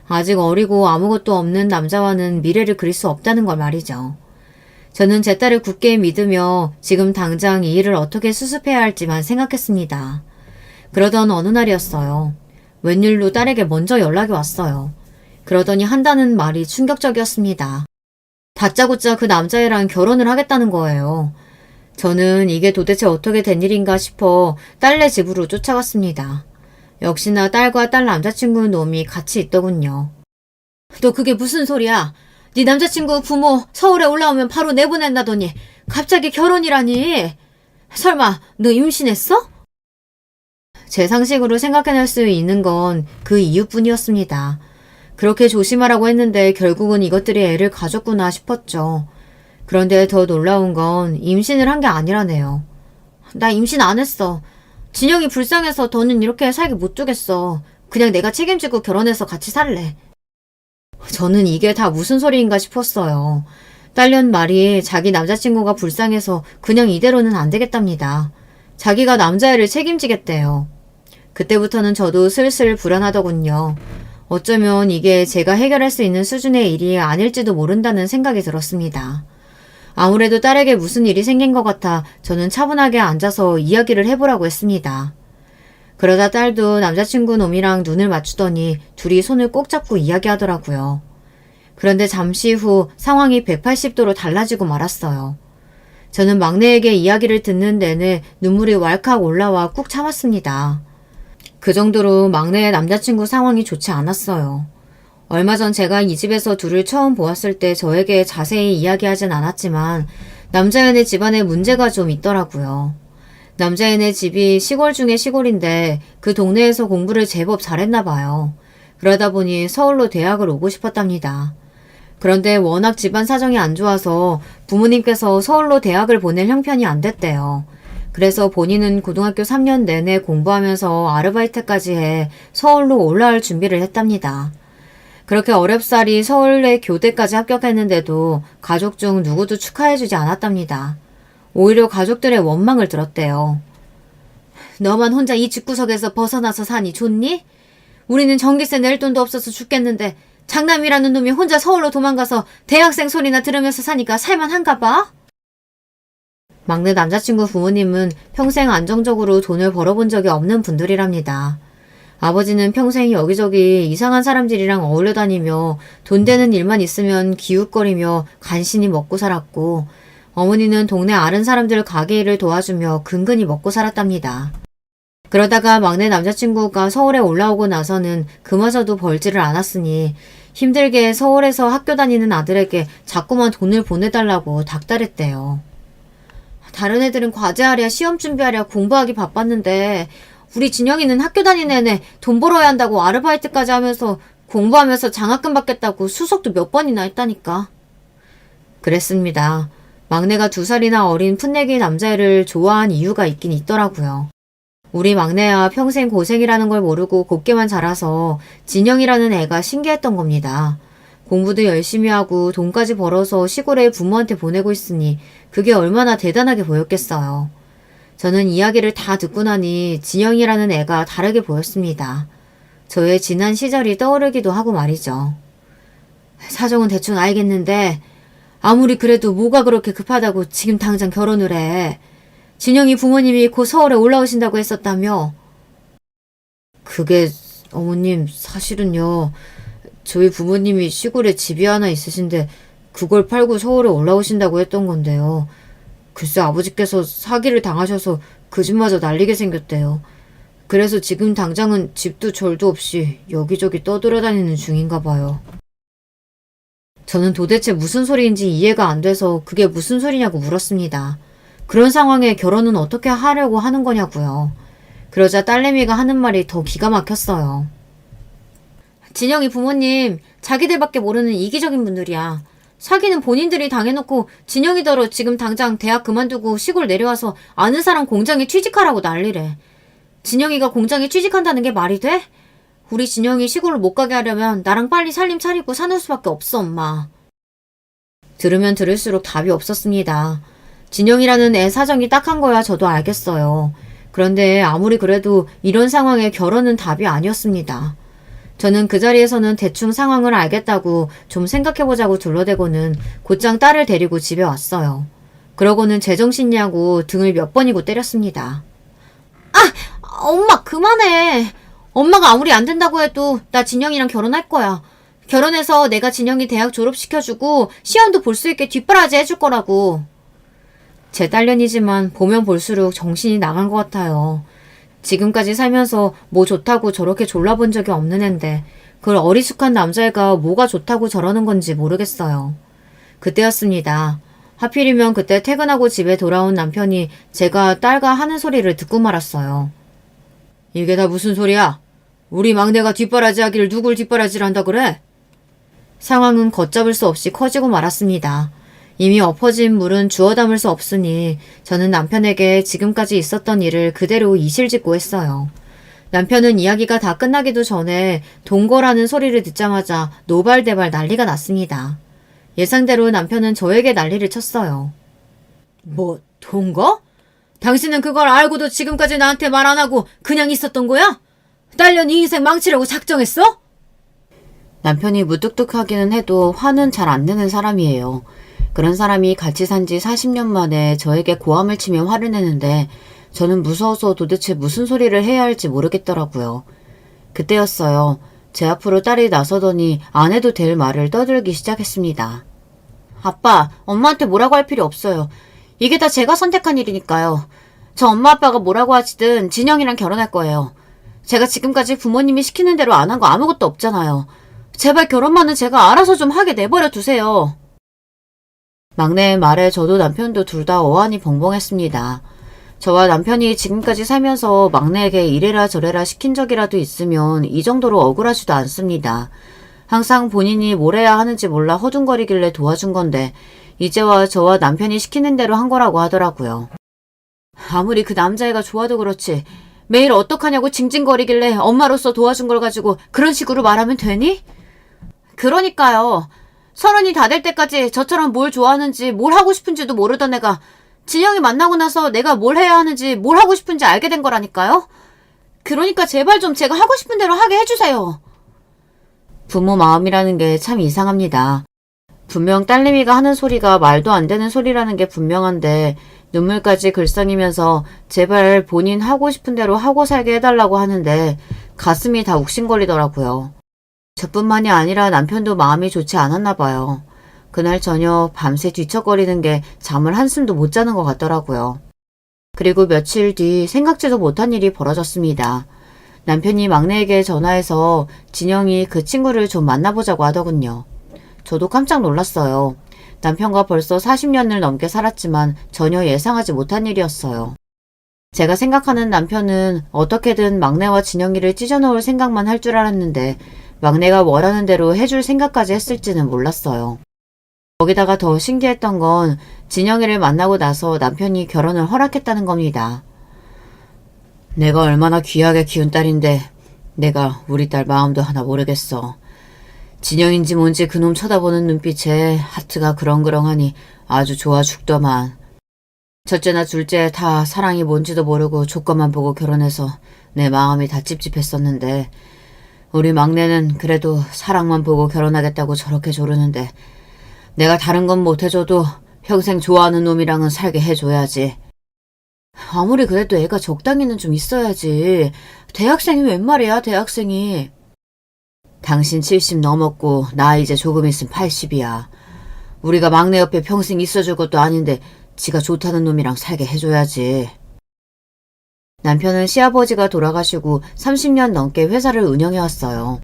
아직 어리고 아무것도 없는 남자와는 미래를 그릴 수 없다는 걸 말이죠. 저는 제 딸을 굳게 믿으며 지금 당장 이 일을 어떻게 수습해야 할지만 생각했습니다. 그러던 어느 날이었어요. 웬일로 딸에게 먼저 연락이 왔어요. 그러더니 한다는 말이 충격적이었습니다. 다짜고짜 그 남자애랑 결혼을 하겠다는 거예요. 저는 이게 도대체 어떻게 된 일인가 싶어 딸네 집으로 쫓아갔습니다. 역시나 딸과 딸 남자친구 놈이 같이 있더군요. 너 그게 무슨 소리야? 네 남자친구 부모 서울에 올라오면 바로 내보낸다더니 갑자기 결혼이라니? 설마 너 임신했어? 제 상식으로 생각해낼 수 있는 건 그 이유뿐이었습니다. 그렇게 조심하라고 했는데 결국은 이것들이 애를 가졌구나 싶었죠. 그런데 더 놀라운 건 임신을 한 게 아니라네요. 나 임신 안 했어. 진영이 불쌍해서 더는 이렇게 살게 못 두겠어. 그냥 내가 책임지고 결혼해서 같이 살래. 저는 이게 다 무슨 소리인가 싶었어요. 딸년 말이 자기 남자친구가 불쌍해서 그냥 이대로는 안 되겠답니다. 자기가 남자애를 책임지겠대요. 그때부터는 저도 슬슬 불안하더군요. 어쩌면 이게 제가 해결할 수 있는 수준의 일이 아닐지도 모른다는 생각이 들었습니다. 아무래도 딸에게 무슨 일이 생긴 것 같아 저는 차분하게 앉아서 이야기를 해보라고 했습니다. 그러다 딸도 남자친구 놈이랑 눈을 맞추더니 둘이 손을 꼭 잡고 이야기하더라고요. 그런데 잠시 후 상황이 180도로 달라지고 말았어요. 저는 막내에게 이야기를 듣는 내내 눈물이 왈칵 올라와 꾹 참았습니다. 그 정도로 막내의 남자친구 상황이 좋지 않았어요. 얼마 전 제가 이 집에서 둘을 처음 보았을 때 저에게 자세히 이야기하진 않았지만 남자애네 집안에 문제가 좀 있더라고요. 남자애네 집이 시골 중에 시골인데 그 동네에서 공부를 제법 잘했나 봐요. 그러다 보니 서울로 대학을 오고 싶었답니다. 그런데 워낙 집안 사정이 안 좋아서 부모님께서 서울로 대학을 보낼 형편이 안 됐대요. 그래서 본인은 고등학교 3년 내내 공부하면서 아르바이트까지 해 서울로 올라올 준비를 했답니다. 그렇게 어렵사리 서울에 교대까지 합격했는데도 가족 중 누구도 축하해주지 않았답니다. 오히려 가족들의 원망을 들었대요. 너만 혼자 이 집구석에서 벗어나서 사니 좋니? 우리는 전기세 낼 돈도 없어서 죽겠는데 장남이라는 놈이 혼자 서울로 도망가서 대학생 소리나 들으면서 사니까 살만한가 봐? 막내 남자친구 부모님은 평생 안정적으로 돈을 벌어본 적이 없는 분들이랍니다. 아버지는 평생 여기저기 이상한 사람들이랑 어울려 다니며 돈 되는 일만 있으면 기웃거리며 간신히 먹고 살았고, 어머니는 동네 아른 사람들 가게 일을 도와주며 근근히 먹고 살았답니다. 그러다가 막내 남자친구가 서울에 올라오고 나서는 그마저도 벌지를 않았으니 힘들게 서울에서 학교 다니는 아들에게 자꾸만 돈을 보내달라고 닥달했대요. 다른 애들은 과제하랴 시험 준비하랴 공부하기 바빴는데 우리 진영이는 학교 다니는 애네 돈 벌어야 한다고 아르바이트까지 하면서 공부하면서 장학금 받겠다고 수석도 몇 번이나 했다니까. 그랬습니다. 막내가 2살이나 어린 풋내기 남자애를 좋아한 이유가 있긴 있더라고요. 우리 막내야 평생 고생이라는 걸 모르고 곱게만 자라서 진영이라는 애가 신기했던 겁니다. 공부도 열심히 하고 돈까지 벌어서 시골에 부모한테 보내고 있으니 그게 얼마나 대단하게 보였겠어요. 저는 이야기를 다 듣고 나니 진영이라는 애가 다르게 보였습니다. 저의 지난 시절이 떠오르기도 하고 말이죠. 사정은 대충 알겠는데 아무리 그래도 뭐가 그렇게 급하다고 지금 당장 결혼을 해. 진영이 부모님이 곧 서울에 올라오신다고 했었다며. 그게 어머님 사실은요. 저희 부모님이 시골에 집이 하나 있으신데 그걸 팔고 서울에 올라오신다고 했던 건데요. 글쎄 아버지께서 사기를 당하셔서 그 집마저 날리게 생겼대요. 그래서 지금 당장은 집도 절도 없이 여기저기 떠돌아다니는 중인가 봐요. 저는 도대체 무슨 소리인지 이해가 안 돼서 그게 무슨 소리냐고 물었습니다. 그런 상황에 결혼은 어떻게 하려고 하는 거냐고요. 그러자 딸내미가 하는 말이 더 기가 막혔어요. 진영이 부모님 자기들밖에 모르는 이기적인 분들이야. 사기는 본인들이 당해놓고 진영이더러 지금 당장 대학 그만두고 시골 내려와서 아는 사람 공장에 취직하라고 난리래. 진영이가 공장에 취직한다는 게 말이 돼? 우리 진영이 시골을 못 가게 하려면 나랑 빨리 살림 차리고 사는 수밖에 없어, 엄마. 들으면 들을수록 답이 없었습니다. 진영이라는 애 사정이 딱한 거야 저도 알겠어요. 그런데 아무리 그래도 이런 상황에 결혼은 답이 아니었습니다. 저는 그 자리에서는 대충 상황을 알겠다고 좀 생각해보자고 둘러대고는 곧장 딸을 데리고 집에 왔어요. 그러고는 제정신이냐고 등을 몇 번이고 때렸습니다. 엄마 그만해. 엄마가 아무리 안 된다고 해도 나 진영이랑 결혼할 거야. 결혼해서 내가 진영이 대학 졸업시켜주고 시험도 볼 수 있게 뒷바라지 해줄 거라고. 제 딸년이지만 보면 볼수록 정신이 나간 것 같아요. 지금까지 살면서 뭐 좋다고 저렇게 졸라본 적이 없는 앤데 그걸 어리숙한 남자애가 뭐가 좋다고 저러는 건지 모르겠어요. 그때였습니다. 하필이면 그때 퇴근하고 집에 돌아온 남편이 제가 딸과 하는 소리를 듣고 말았어요. 이게 다 무슨 소리야? 우리 막내가 뒷바라지 하기를 누굴 뒷바라지를 한다 그래? 상황은 걷잡을 수 없이 커지고 말았습니다. 이미 엎어진 물은 주워 담을 수 없으니 저는 남편에게 지금까지 있었던 일을 그대로 이실직고 했어요. 남편은 이야기가 다 끝나기도 전에 동거라는 소리를 듣자마자 노발대발 난리가 났습니다. 예상대로 남편은 저에게 난리를 쳤어요. 뭐 동거? 당신은 그걸 알고도 지금까지 나한테 말 안 하고 그냥 있었던 거야? 딸년 이 인생 망치려고 작정했어? 남편이 무뚝뚝하기는 해도 화는 잘 안 내는 사람이에요. 그런 사람이 같이 산 지 40년 만에 저에게 고함을 치며 화를 내는데 저는 무서워서 도대체 무슨 소리를 해야 할지 모르겠더라고요. 그때였어요. 제 앞으로 딸이 나서더니 안 해도 될 말을 떠들기 시작했습니다. 아빠, 엄마한테 뭐라고 할 필요 없어요. 이게 다 제가 선택한 일이니까요. 저 엄마 아빠가 뭐라고 하시든 진영이랑 결혼할 거예요. 제가 지금까지 부모님이 시키는 대로 안 한 거 아무것도 없잖아요. 제발 결혼만은 제가 알아서 좀 하게 내버려 두세요. 막내의 말에 저도 남편도 둘 다 어안이 벙벙했습니다. 저와 남편이 지금까지 살면서 막내에게 이래라 저래라 시킨 적이라도 있으면 이 정도로 억울하지도 않습니다. 항상 본인이 뭘 해야 하는지 몰라 허둥거리길래 도와준 건데 이제와 저와 남편이 시키는 대로 한 거라고 하더라고요. 아무리 그 남자애가 좋아도 그렇지 매일 어떡하냐고 징징거리길래 엄마로서 도와준 걸 가지고 그런 식으로 말하면 되니? 그러니까요. 30이 다 될 때까지 저처럼 뭘 좋아하는지 뭘 하고 싶은지도 모르던 애가 진영이 만나고 나서 내가 뭘 해야 하는지 뭘 하고 싶은지 알게 된 거라니까요. 그러니까 제발 좀 제가 하고 싶은 대로 하게 해주세요. 부모 마음이라는 게 참 이상합니다. 분명 딸내미가 하는 소리가 말도 안 되는 소리라는 게 분명한데 눈물까지 글썽이면서 제발 본인 하고 싶은 대로 하고 살게 해달라고 하는데 가슴이 다 욱신거리더라고요. 저뿐만이 아니라 남편도 마음이 좋지 않았나 봐요. 그날 저녁 밤새 뒤척거리는 게 잠을 한숨도 못 자는 것 같더라고요. 그리고 며칠 뒤 생각지도 못한 일이 벌어졌습니다. 남편이 막내에게 전화해서 진영이 그 친구를 좀 만나보자고 하더군요. 저도 깜짝 놀랐어요. 남편과 벌써 40년을 넘게 살았지만 전혀 예상하지 못한 일이었어요. 제가 생각하는 남편은 어떻게든 막내와 진영이를 찢어놓을 생각만 할 줄 알았는데 막내가 원하는 대로 해줄 생각까지 했을지는 몰랐어요. 거기다가 더 신기했던 건 진영이를 만나고 나서 남편이 결혼을 허락했다는 겁니다. 내가 얼마나 귀하게 키운 딸인데 내가 우리 딸 마음도 하나 모르겠어. 진영인지 뭔지 그놈 쳐다보는 눈빛에 하트가 그렁그렁하니 아주 좋아 죽더만. 첫째나 둘째 다 사랑이 뭔지도 모르고 조건만 보고 결혼해서 내 마음이 다 찝찝했었는데 우리 막내는 그래도 사랑만 보고 결혼하겠다고 저렇게 조르는데 내가 다른 건 못해줘도 평생 좋아하는 놈이랑은 살게 해줘야지. 아무리 그래도 애가 적당히는 좀 있어야지. 대학생이 웬 말이야, 대학생이. 당신 70 넘었고 나 이제 조금 있으면 80이야. 우리가 막내 옆에 평생 있어줄 것도 아닌데 지가 좋다는 놈이랑 살게 해줘야지. 남편은 시아버지가 돌아가시고 30년 넘게 회사를 운영해왔어요.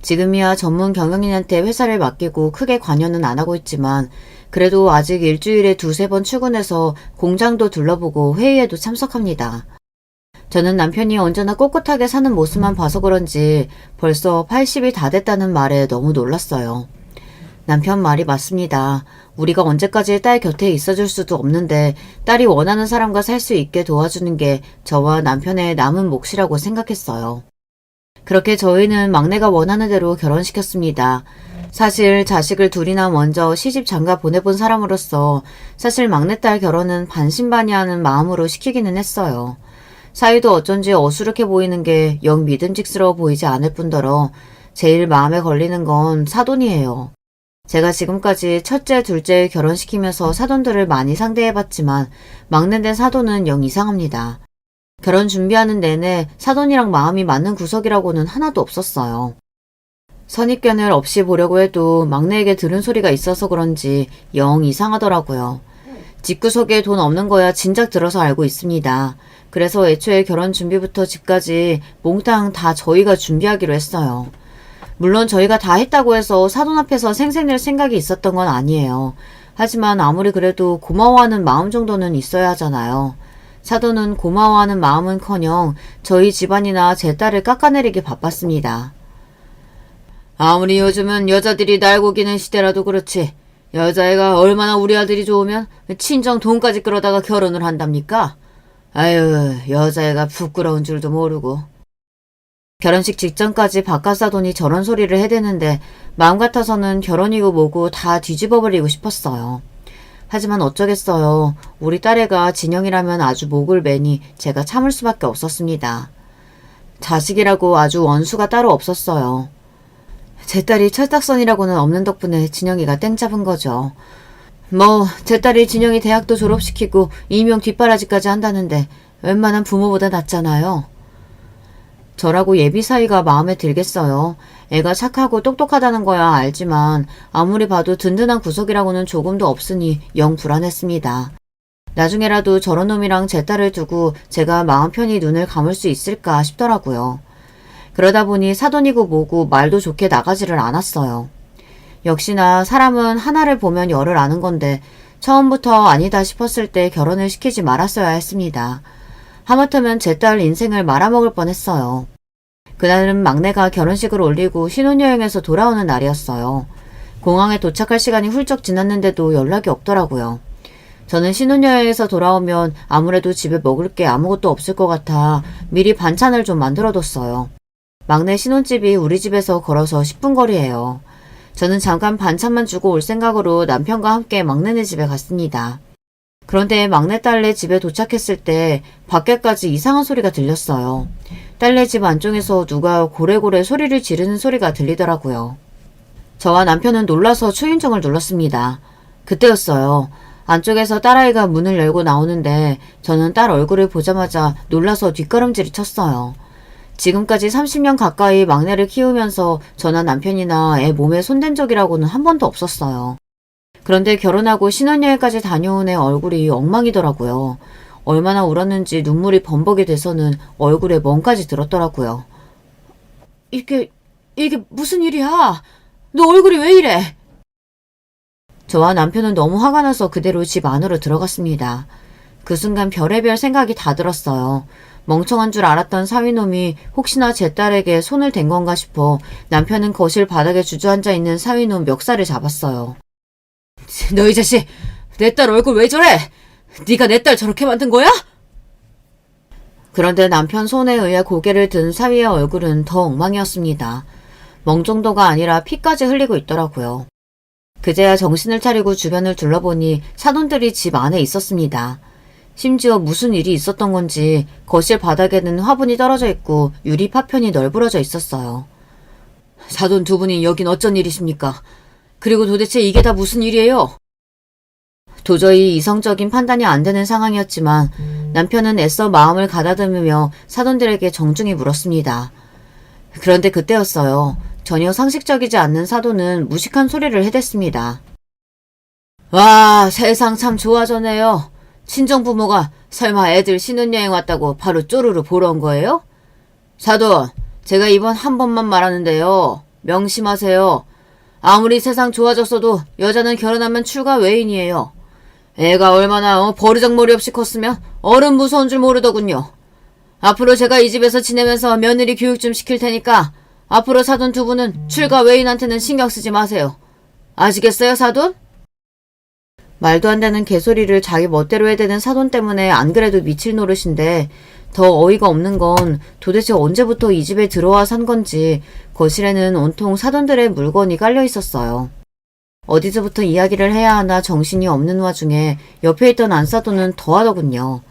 지금이야 전문 경영인한테 회사를 맡기고 크게 관여는 안 하고 있지만 그래도 아직 일주일에 2-3번 출근해서 공장도 둘러보고 회의에도 참석합니다. 저는 남편이 언제나 꼿꼿하게 사는 모습만 봐서 그런지 벌써 80이 다 됐다는 말에 너무 놀랐어요. 남편 말이 맞습니다. 우리가 언제까지 딸 곁에 있어줄 수도 없는데 딸이 원하는 사람과 살 수 있게 도와주는 게 저와 남편의 남은 몫이라고 생각했어요. 그렇게 저희는 막내가 원하는 대로 결혼시켰습니다. 사실 자식을 둘이나 먼저 시집 장가 보내본 사람으로서 사실 막내딸 결혼은 반신반의하는 마음으로 시키기는 했어요. 사위도 어쩐지 어수룩해 보이는 게 영 믿음직스러워 보이지 않을 뿐더러 제일 마음에 걸리는 건 사돈이에요. 제가 지금까지 첫째, 둘째 결혼시키면서 사돈들을 많이 상대해봤지만 막내 된 사돈은 영 이상합니다. 결혼 준비하는 내내 사돈이랑 마음이 맞는 구석이라고는 하나도 없었어요. 선입견을 없이 보려고 해도 막내에게 들은 소리가 있어서 그런지 영 이상하더라고요. 집구석에 돈 없는 거야 진작 들어서 알고 있습니다. 그래서 애초에 결혼 준비부터 집까지 몽땅 다 저희가 준비하기로 했어요. 물론 저희가 다 했다고 해서 사돈 앞에서 생색낼 생각이 있었던 건 아니에요. 하지만 아무리 그래도 고마워하는 마음 정도는 있어야 하잖아요. 사돈은 고마워하는 마음은커녕 저희 집안이나 제 딸을 깎아내리기 바빴습니다. 아무리 요즘은 여자들이 날고 기는 시대라도 그렇지 여자애가 얼마나 우리 아들이 좋으면 친정 돈까지 끌어다가 결혼을 한답니까? 아유, 여자애가 부끄러운 줄도 모르고. 결혼식 직전까지 바깥사돈이 저런 소리를 해대는데 마음 같아서는 결혼이고 뭐고 다 뒤집어버리고 싶었어요. 하지만 어쩌겠어요. 우리 딸애가 진영이라면 아주 목을 매니 제가 참을 수밖에 없었습니다. 자식이라고 아주 원수가 따로 없었어요. 제 딸이 철딱선이라고는 없는 덕분에 진영이가 땡 잡은 거죠. 뭐 제 딸이 진영이 대학도 졸업시키고 이명 뒷바라지까지 한다는데 웬만한 부모보다 낫잖아요. 저라고 예비 사이가 마음에 들겠어요. 애가 착하고 똑똑하다는 거야 알지만 아무리 봐도 든든한 구석이라고는 조금도 없으니 영 불안했습니다. 나중에라도 저런 놈이랑 제 딸을 두고 제가 마음 편히 눈을 감을 수 있을까 싶더라고요. 그러다 보니 사돈이고 뭐고 말도 좋게 나가지를 않았어요. 역시나 사람은 하나를 보면 열을 아는 건데 처음부터 아니다 싶었을 때 결혼을 시키지 말았어야 했습니다. 하마터면 제 딸 인생을 말아먹을 뻔했어요. 그날은 막내가 결혼식을 올리고 신혼여행에서 돌아오는 날이었어요. 공항에 도착할 시간이 훌쩍 지났는데도 연락이 없더라고요. 저는 신혼여행에서 돌아오면 아무래도 집에 먹을 게 아무것도 없을 것 같아 미리 반찬을 좀 만들어뒀어요. 막내 신혼집이 우리 집에서 걸어서 10분 거리예요. 저는 잠깐 반찬만 주고 올 생각으로 남편과 함께 막내네 집에 갔습니다. 그런데 막내딸네 집에 도착했을 때 밖에까지 이상한 소리가 들렸어요. 딸네 집 안쪽에서 누가 고래고래 소리를 지르는 소리가 들리더라고요. 저와 남편은 놀라서 초인종을 눌렀습니다. 그때였어요. 안쪽에서 딸아이가 문을 열고 나오는데 저는 딸 얼굴을 보자마자 놀라서 뒷걸음질을 쳤어요. 지금까지 30년 가까이 막내를 키우면서 저나 남편이나 애 몸에 손댄 적이라고는 한 번도 없었어요. 그런데 결혼하고 신혼여행까지 다녀온 애 얼굴이 엉망이더라고요. 얼마나 울었는지 눈물이 범벅이 돼서는 얼굴에 멍까지 들었더라고요. 이게 무슨 일이야? 너 얼굴이 왜 이래? 저와 남편은 너무 화가 나서 그대로 집 안으로 들어갔습니다. 그 순간 별의별 생각이 다 들었어요. 멍청한 줄 알았던 사위놈이 혹시나 제 딸에게 손을 댄 건가 싶어 남편은 거실 바닥에 주저앉아 있는 사위놈 멱살을 잡았어요. 너 이 자식, 내 딸 얼굴 왜 저래? 네가 내 딸 저렇게 만든 거야? 그런데 남편 손에 의해 고개를 든 사위의 얼굴은 더 엉망이었습니다. 멍 정도가 아니라 피까지 흘리고 있더라고요. 그제야 정신을 차리고 주변을 둘러보니 사돈들이 집 안에 있었습니다. 심지어 무슨 일이 있었던 건지 거실 바닥에는 화분이 떨어져 있고 유리 파편이 널브러져 있었어요. 사돈 두 분이 여긴 어쩐 일이십니까? 그리고 도대체 이게 다 무슨 일이에요? 도저히 이성적인 판단이 안 되는 상황이었지만 남편은 애써 마음을 가다듬으며 사돈들에게 정중히 물었습니다. 그런데 그때였어요. 전혀 상식적이지 않는 사돈은 무식한 소리를 해댔습니다. 와, 세상 참 좋아졌네요. 친정부모가 설마 애들 신혼여행 왔다고 바로 쪼르르 보러 온 거예요? 사돈, 제가 이번 한 번만 말하는데요. 명심하세요. 아무리 세상 좋아졌어도 여자는 결혼하면 출가 외인이에요. 애가 얼마나 버르장머리 없이 컸으면 어른 무서운 줄 모르더군요. 앞으로 제가 이 집에서 지내면서 며느리 교육 좀 시킬 테니까 앞으로 사돈 두 분은 출가 외인한테는 신경 쓰지 마세요. 아시겠어요, 사돈? 말도 안 되는 개소리를 자기 멋대로 해대는 사돈 때문에 안 그래도 미칠 노릇인데 더 어이가 없는 건 도대체 언제부터 이 집에 들어와 산 건지 거실에는 온통 사돈들의 물건이 깔려 있었어요. 어디서부터 이야기를 해야 하나 정신이 없는 와중에 옆에 있던 안사돈은 더하더군요.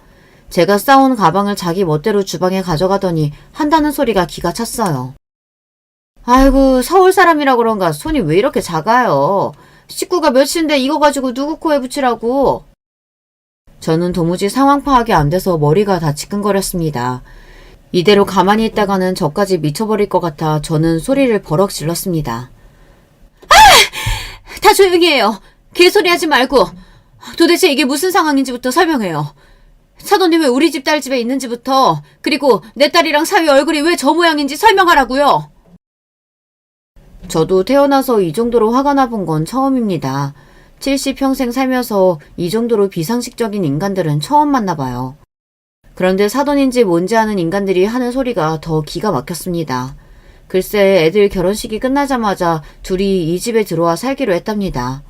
제가 싸온 가방을 자기 멋대로 주방에 가져가더니 한다는 소리가 기가 찼어요. 아이고, 서울 사람이라 그런가 손이 왜 이렇게 작아요. 식구가 몇인데 이거 가지고 누구 코에 붙이라고. 저는 도무지 상황 파악이 안 돼서 머리가 다 지끈거렸습니다. 이대로 가만히 있다가는 저까지 미쳐버릴 것 같아 저는 소리를 버럭 질렀습니다. 다 조용히 해요. 개소리 하지 말고 도대체 이게 무슨 상황인지부터 설명해요. 사돈이 왜 우리 집 딸 집에 있는지부터, 그리고 내 딸이랑 사위 얼굴이 왜 저 모양인지 설명하라고요. 저도 태어나서 이 정도로 화가 나본 건 처음입니다. 70평생 살면서 이 정도로 비상식적인 인간들은 처음 만나봐요. 그런데 사돈인지 뭔지 아는 인간들이 하는 소리가 더 기가 막혔습니다. 글쎄, 애들 결혼식이 끝나자마자 둘이 이 집에 들어와 살기로 했답니다.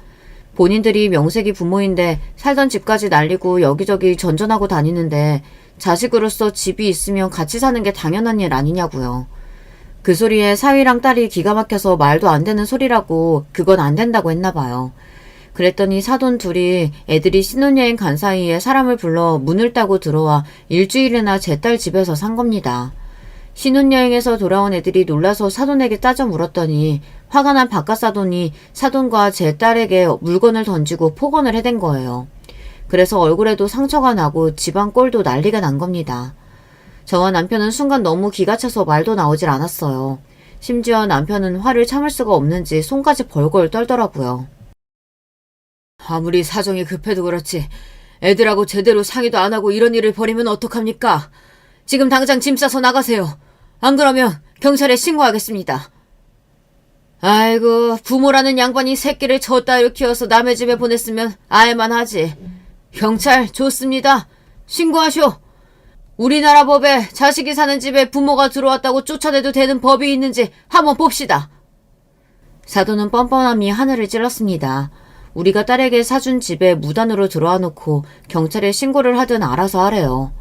본인들이 명색이 부모인데 살던 집까지 날리고 여기저기 전전하고 다니는데 자식으로서 집이 있으면 같이 사는 게 당연한 일 아니냐고요. 그 소리에 사위랑 딸이 기가 막혀서 말도 안 되는 소리라고 그건 안 된다고 했나 봐요. 그랬더니 사돈 둘이 애들이 신혼여행 간 사이에 사람을 불러 문을 따고 들어와 일주일이나 제 딸 집에서 산 겁니다. 신혼여행에서 돌아온 애들이 놀라서 사돈에게 따져 물었더니 화가 난 바깥 사돈이 사돈과 제 딸에게 물건을 던지고 폭언을 해댄 거예요. 그래서 얼굴에도 상처가 나고 집안 꼴도 난리가 난 겁니다. 저와 남편은 순간 너무 기가 차서 말도 나오질 않았어요. 심지어 남편은 화를 참을 수가 없는지 손까지 벌벌 떨더라고요. 아무리 사정이 급해도 그렇지 애들하고 제대로 상의도 안 하고 이런 일을 벌이면 어떡합니까? 지금 당장 짐 싸서 나가세요. 안 그러면 경찰에 신고하겠습니다. 아이고, 부모라는 양반이 새끼를 저 따위로 키워서 남의 집에 보냈으면 알만 하지. 경찰 좋습니다. 신고하쇼. 우리나라 법에 자식이 사는 집에 부모가 들어왔다고 쫓아내도 되는 법이 있는지 한번 봅시다. 사돈은 뻔뻔함이 하늘을 찔렀습니다. 우리가 딸에게 사준 집에 무단으로 들어와 놓고 경찰에 신고를 하든 알아서 하래요.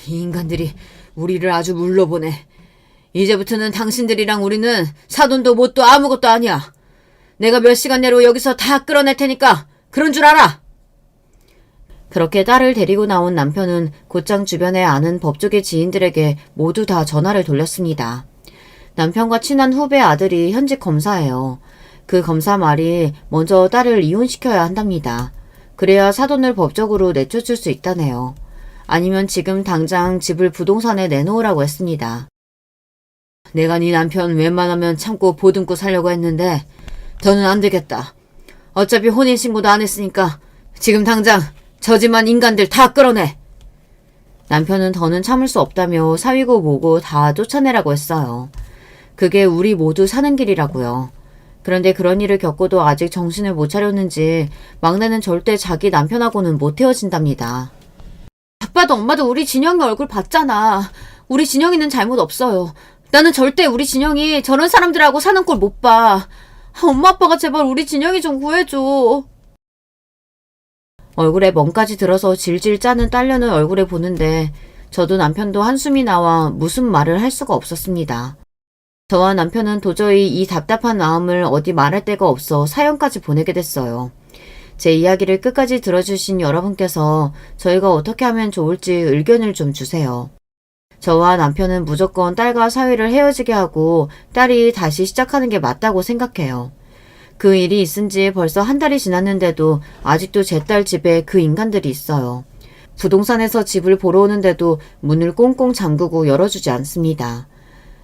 이 인간들이 우리를 아주 물러보네. 이제부터는 당신들이랑 우리는 사돈도 뭣도 아무것도 아니야. 내가 몇 시간 내로 여기서 다 끌어낼 테니까 그런 줄 알아. 그렇게 딸을 데리고 나온 남편은 곧장 주변에 아는 법조계 지인들에게 모두 다 전화를 돌렸습니다. 남편과 친한 후배 아들이 현직 검사예요. 그 검사 말이 먼저 딸을 이혼시켜야 한답니다. 그래야 사돈을 법적으로 내쫓을 수 있다네요. 아니면 지금 당장 집을 부동산에 내놓으라고 했습니다. 내가 네 남편 웬만하면 참고 보듬고 살려고 했는데 더는 안 되겠다. 어차피 혼인신고도 안 했으니까 지금 당장 저지만 인간들 다 끌어내. 남편은 더는 참을 수 없다며 사위고 뭐고 다 쫓아내라고 했어요. 그게 우리 모두 사는 길이라고요. 그런데 그런 일을 겪고도 아직 정신을 못 차렸는지 막내는 절대 자기 남편하고는 못 헤어진답니다. 아빠도 엄마도 우리 진영이 얼굴 봤잖아. 우리 진영이는 잘못 없어요. 나는 절대 우리 진영이 저런 사람들하고 사는 꼴 못 봐. 엄마 아빠가 제발 우리 진영이 좀 구해줘. 얼굴에 멍까지 들어서 질질 짜는 딸려는 얼굴에 보는데 저도 남편도 한숨이 나와 무슨 말을 할 수가 없었습니다. 저와 남편은 도저히 이 답답한 마음을 어디 말할 데가 없어 사연까지 보내게 됐어요. 제 이야기를 끝까지 들어주신 여러분께서 저희가 어떻게 하면 좋을지 의견을 좀 주세요. 저와 남편은 무조건 딸과 사위를 헤어지게 하고 딸이 다시 시작하는 게 맞다고 생각해요. 그 일이 있은 지 벌써 한 달이 지났는데도 아직도 제 딸 집에 그 인간들이 있어요. 부동산에서 집을 보러 오는데도 문을 꽁꽁 잠그고 열어주지 않습니다.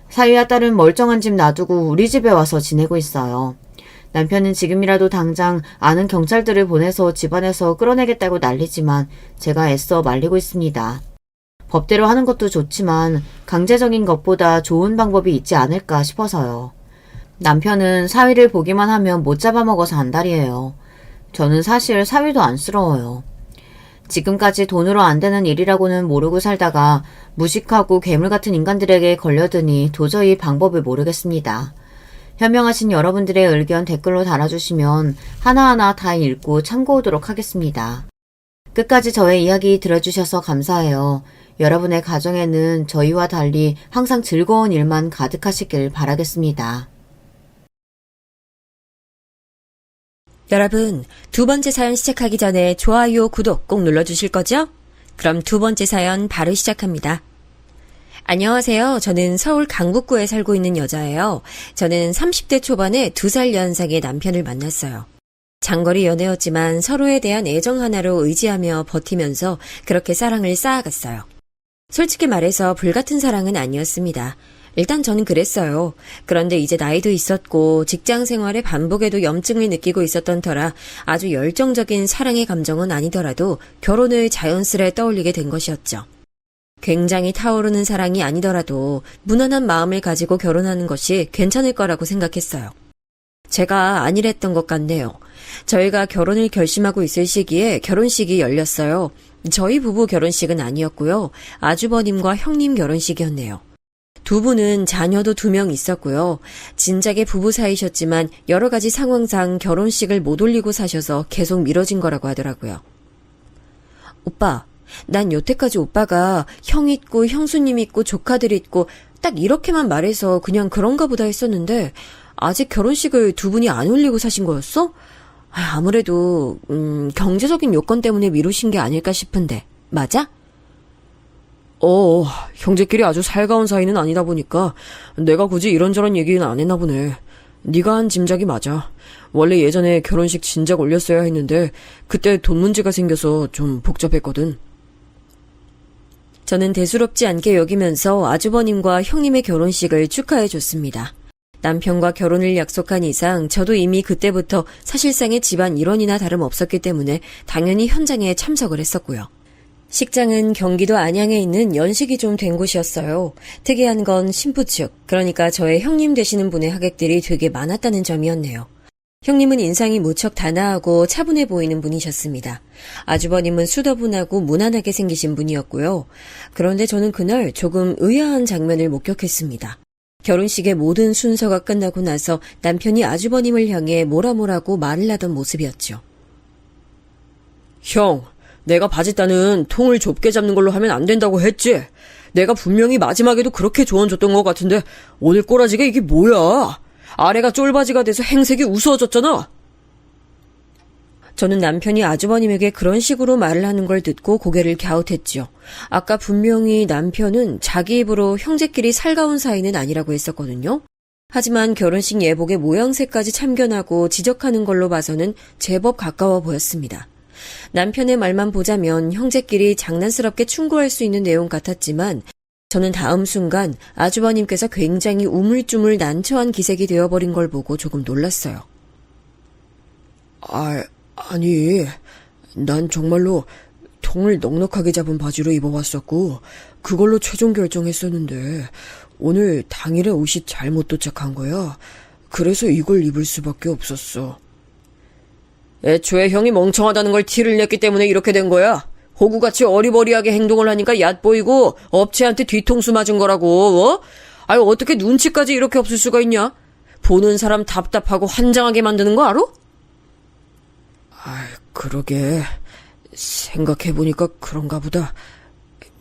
사위와 딸은 멀쩡한 집 놔두고 우리 집에 와서 지내고 있어요. 남편은 지금이라도 당장 아는 경찰들을 보내서 집안에서 끌어내겠다고 난리지만 제가 애써 말리고 있습니다. 법대로 하는 것도 좋지만 강제적인 것보다 좋은 방법이 있지 않을까 싶어서요. 남편은 사위를 보기만 하면 못 잡아먹어서 안달이에요. 저는 사실 사위도 안쓰러워요. 지금까지 돈으로 안 되는 일이라고는 모르고 살다가 무식하고 괴물 같은 인간들에게 걸려드니 도저히 방법을 모르겠습니다. 현명하신 여러분들의 의견 댓글로 달아주시면 하나하나 다 읽고 참고하도록 하겠습니다. 끝까지 저의 이야기 들어주셔서 감사해요. 여러분의 가정에는 저희와 달리 항상 즐거운 일만 가득하시길 바라겠습니다. 여러분, 두 번째 사연 시작하기 전에 좋아요, 구독 꼭 눌러주실 거죠? 그럼 두 번째 사연 바로 시작합니다. 안녕하세요. 저는 서울 강북구에 살고 있는 여자예요. 저는 30대 초반에 2살 연상의 남편을 만났어요. 장거리 연애였지만 서로에 대한 애정 하나로 의지하며 버티면서 그렇게 사랑을 쌓아갔어요. 솔직히 말해서 불같은 사랑은 아니었습니다. 일단 저는 그랬어요. 그런데 이제 나이도 있었고 직장 생활의 반복에도 염증을 느끼고 있었던 터라 아주 열정적인 사랑의 감정은 아니더라도 결혼을 자연스레 떠올리게 된 것이었죠. 굉장히 타오르는 사랑이 아니더라도 무난한 마음을 가지고 결혼하는 것이 괜찮을 거라고 생각했어요. 제가 아니랬던 것 같네요. 저희가 결혼을 결심하고 있을 시기에 결혼식이 열렸어요. 저희 부부 결혼식은 아니었고요. 아주버님과 형님 결혼식이었네요. 두 분은 자녀도 2명 있었고요. 진작에 부부 사이셨지만 여러 가지 상황상 결혼식을 못 올리고 사셔서 계속 미뤄진 거라고 하더라고요. 오빠, 난 여태까지 오빠가 형 있고 형수님 있고 조카들 있고 딱 이렇게만 말해서 그냥 그런가 보다 했었는데 아직 결혼식을 두 분이 안 올리고 사신 거였어? 아무래도 경제적인 요건 때문에 미루신 게 아닐까 싶은데 맞아? 형제끼리 아주 살가운 사이는 아니다 보니까 내가 굳이 이런저런 얘기는 안 했나 보네. 네가 한 짐작이 맞아. 원래 예전에 결혼식 진작 올렸어야 했는데 그때 돈 문제가 생겨서 좀 복잡했거든. 저는 대수롭지 않게 여기면서 아주버님과 형님의 결혼식을 축하해 줬습니다. 남편과 결혼을 약속한 이상 저도 이미 그때부터 사실상의 집안 일원이나 다름없었기 때문에 당연히 현장에 참석을 했었고요. 식장은 경기도 안양에 있는 연식이 좀 된 곳이었어요. 특이한 건 신부 측, 그러니까 저의 형님 되시는 분의 하객들이 되게 많았다는 점이었네요. 형님은 인상이 무척 단아하고 차분해 보이는 분이셨습니다. 아주버님은 수더분하고 무난하게 생기신 분이었고요. 그런데 저는 그날 조금 의아한 장면을 목격했습니다. 결혼식의 모든 순서가 끝나고 나서 남편이 아주버님을 향해 뭐라고 말을 하던 모습이었죠. 형, 내가 바짓단은 통을 좁게 잡는 걸로 하면 안 된다고 했지? 내가 분명히 마지막에도 그렇게 조언 줬던 것 같은데 오늘 꼬라지가 이게 뭐야? 아래가 쫄바지가 돼서 행색이 우스워졌잖아. 저는 남편이 아주버님에게 그런 식으로 말을 하는 걸 듣고 고개를 갸웃했지요. 아까 분명히 남편은 자기 입으로 형제끼리 살가운 사이는 아니라고 했었거든요. 하지만 결혼식 예복의 모양새까지 참견하고 지적하는 걸로 봐서는 제법 가까워 보였습니다. 남편의 말만 보자면 형제끼리 장난스럽게 충고할 수 있는 내용 같았지만 저는 다음 순간 아주버님께서 굉장히 우물쭈물 난처한 기색이 되어버린 걸 보고 조금 놀랐어요. 아니, 난 정말로 통을 넉넉하게 잡은 바지로 입어왔었고 그걸로 최종 결정했었는데 오늘 당일에 옷이 잘못 도착한 거야. 그래서 이걸 입을 수밖에 없었어. 애초에 형이 멍청하다는 걸 티를 냈기 때문에 이렇게 된 거야. 호구같이 어리버리하게 행동을 하니까 얕보이고 업체한테 뒤통수 맞은 거라고. 어? 아유, 어떻게 눈치까지 이렇게 없을 수가 있냐? 보는 사람 답답하고 환장하게 만드는 거 알아? 그러게. 생각해보니까 그런가 보다.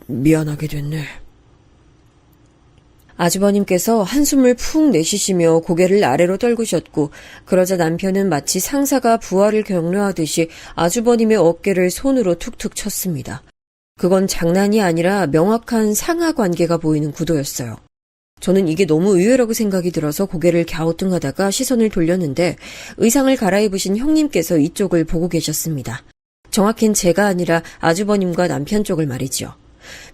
미안하게 됐네. 아주버님께서 한숨을 푹 내쉬시며 고개를 아래로 떨구셨고 그러자 남편은 마치 상사가 부하를 격려하듯이 아주버님의 어깨를 손으로 툭툭 쳤습니다. 그건 장난이 아니라 명확한 상하 관계가 보이는 구도였어요. 저는 이게 너무 의외라고 생각이 들어서 고개를 갸우뚱하다가 시선을 돌렸는데 의상을 갈아입으신 형님께서 이쪽을 보고 계셨습니다. 정확히는 제가 아니라 아주버님과 남편 쪽을 말이죠.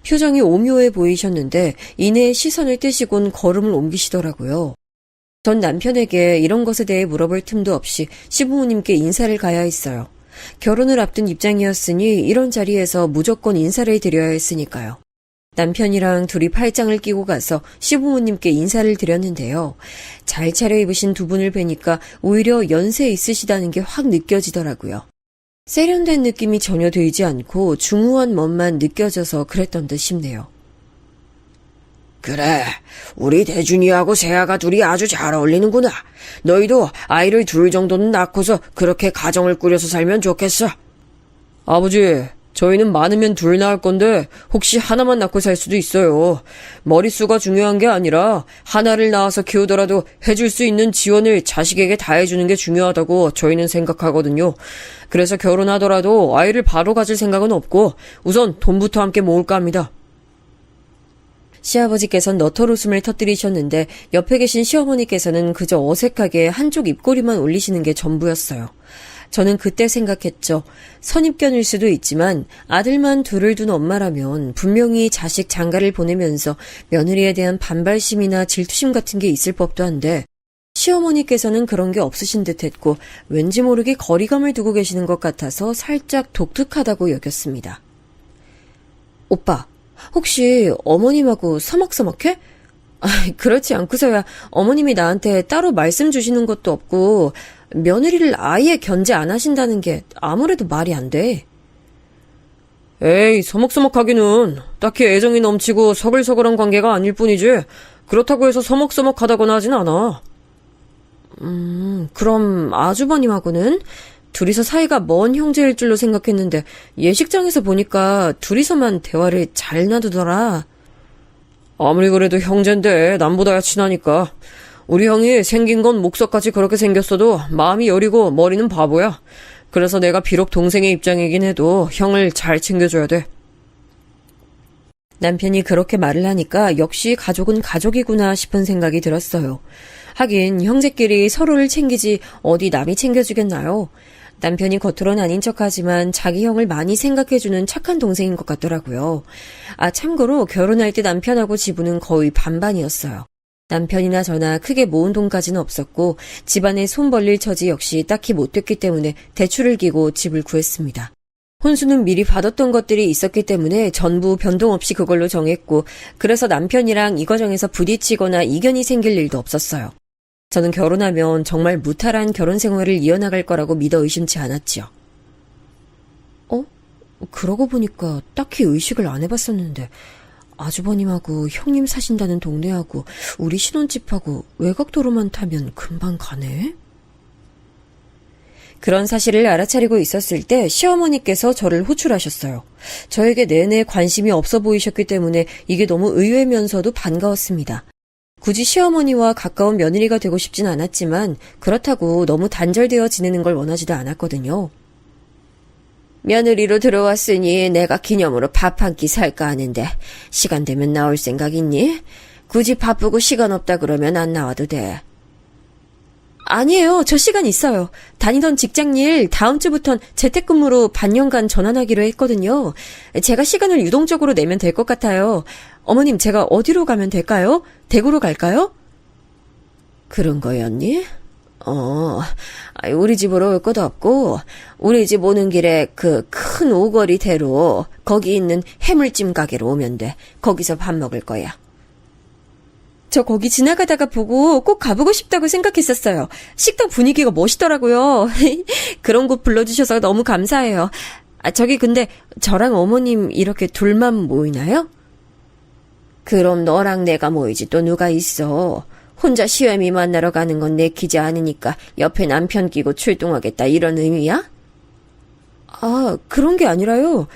표정이 오묘해 보이셨는데 이내 시선을 떼시곤 걸음을 옮기시더라고요. 전 남편에게 이런 것에 대해 물어볼 틈도 없이 시부모님께 인사를 가야 했어요. 결혼을 앞둔 입장이었으니 이런 자리에서 무조건 인사를 드려야 했으니까요. 남편이랑 둘이 팔짱을 끼고 가서 시부모님께 인사를 드렸는데요. 잘 차려입으신 두 분을 뵈니까 오히려 연세 있으시다는 게 확 느껴지더라고요. 세련된 느낌이 전혀 들지 않고 중후한 멋만 느껴져서 그랬던 듯 싶네요. 그래, 우리 대준이하고 세아가 둘이 아주 잘 어울리는구나. 너희도 아이를 둘 정도는 낳고서 그렇게 가정을 꾸려서 살면 좋겠어. 아버지, 저희는 많으면 둘 낳을 건데 혹시 하나만 낳고 살 수도 있어요. 머릿수가 중요한 게 아니라 하나를 낳아서 키우더라도 해줄 수 있는 지원을 자식에게 다 해주는 게 중요하다고 저희는 생각하거든요. 그래서 결혼하더라도 아이를 바로 가질 생각은 없고 우선 돈부터 함께 모을까 합니다. 시아버지께서는 너털 웃음을 터뜨리셨는데 옆에 계신 시어머니께서는 그저 어색하게 한쪽 입꼬리만 올리시는 게 전부였어요. 저는 그때 생각했죠. 선입견일 수도 있지만 아들만 둘을 둔 엄마라면 분명히 자식 장가를 보내면서 며느리에 대한 반발심이나 질투심 같은 게 있을 법도 한데 시어머니께서는 그런 게 없으신 듯했고 왠지 모르게 거리감을 두고 계시는 것 같아서 살짝 독특하다고 여겼습니다. 오빠, 혹시 어머님하고 서먹서먹해? 그렇지 않고서야 어머님이 나한테 따로 말씀 주시는 것도 없고 며느리를 아예 견제 안 하신다는 게 아무래도 말이 안 돼. 에이, 서먹서먹하기는 딱히 애정이 넘치고 서글서글한 관계가 아닐 뿐이지 그렇다고 해서 서먹서먹하다거나 하진 않아. 그럼 아주버님하고는? 둘이서 사이가 먼 형제일 줄로 생각했는데 예식장에서 보니까 둘이서만 대화를 잘 나누더라. 아무리 그래도 형제인데 남보다야 친하니까. 우리 형이 생긴 건 목석같이 그렇게 생겼어도 마음이 여리고 머리는 바보야. 그래서 내가 비록 동생의 입장이긴 해도 형을 잘 챙겨줘야 돼. 남편이 그렇게 말을 하니까 역시 가족은 가족이구나 싶은 생각이 들었어요. 하긴 형제끼리 서로를 챙기지 어디 남이 챙겨주겠나요? 남편이 겉으로는 아닌 척하지만 자기 형을 많이 생각해주는 착한 동생인 것 같더라고요. 참고로 결혼할 때 남편하고 지분은 거의 반반이었어요. 남편이나 저나 크게 모은 돈까지는 없었고 집안에 손 벌릴 처지 역시 딱히 못 됐기 때문에 대출을 기고 집을 구했습니다. 혼수는 미리 받았던 것들이 있었기 때문에 전부 변동 없이 그걸로 정했고 그래서 남편이랑 이 과정에서 부딪히거나 이견이 생길 일도 없었어요. 저는 결혼하면 정말 무탈한 결혼 생활을 이어나갈 거라고 믿어 의심치 않았지요. 그러고 보니까 딱히 의식을 안 해봤었는데 아주버님하고 형님 사신다는 동네하고 우리 신혼집하고 외곽도로만 타면 금방 가네? 그런 사실을 알아차리고 있었을 때 시어머니께서 저를 호출하셨어요. 저에게 내내 관심이 없어 보이셨기 때문에 이게 너무 의외면서도 반가웠습니다. 굳이 시어머니와 가까운 며느리가 되고 싶진 않았지만 그렇다고 너무 단절되어 지내는 걸 원하지도 않았거든요. 며느리로 들어왔으니 내가 기념으로 밥 한 끼 살까 하는데 시간 되면 나올 생각 있니? 굳이 바쁘고 시간 없다 그러면 안 나와도 돼. 아니에요. 저 시간 있어요. 다니던 직장 일 다음 주부턴 재택근무로 반년간 전환하기로 했거든요. 제가 시간을 유동적으로 내면 될 것 같아요. 어머님, 제가 어디로 가면 될까요? 대구로 갈까요? 그런 거였니? 우리 집으로 올 것도 없고 우리 집 오는 길에 그 큰 오거리대로 거기 있는 해물찜 가게로 오면 돼. 거기서 밥 먹을 거야. 저 거기 지나가다가 보고 꼭 가보고 싶다고 생각했었어요. 식당 분위기가 멋있더라고요. 그런 곳 불러주셔서 너무 감사해요. 저기 근데 저랑 어머님 이렇게 둘만 모이나요? 그럼 너랑 내가 모이지 또 누가 있어. 혼자 시어미 만나러 가는 건 내키지 않으니까 옆에 남편 끼고 출동하겠다 이런 의미야? 그런 게 아니라요.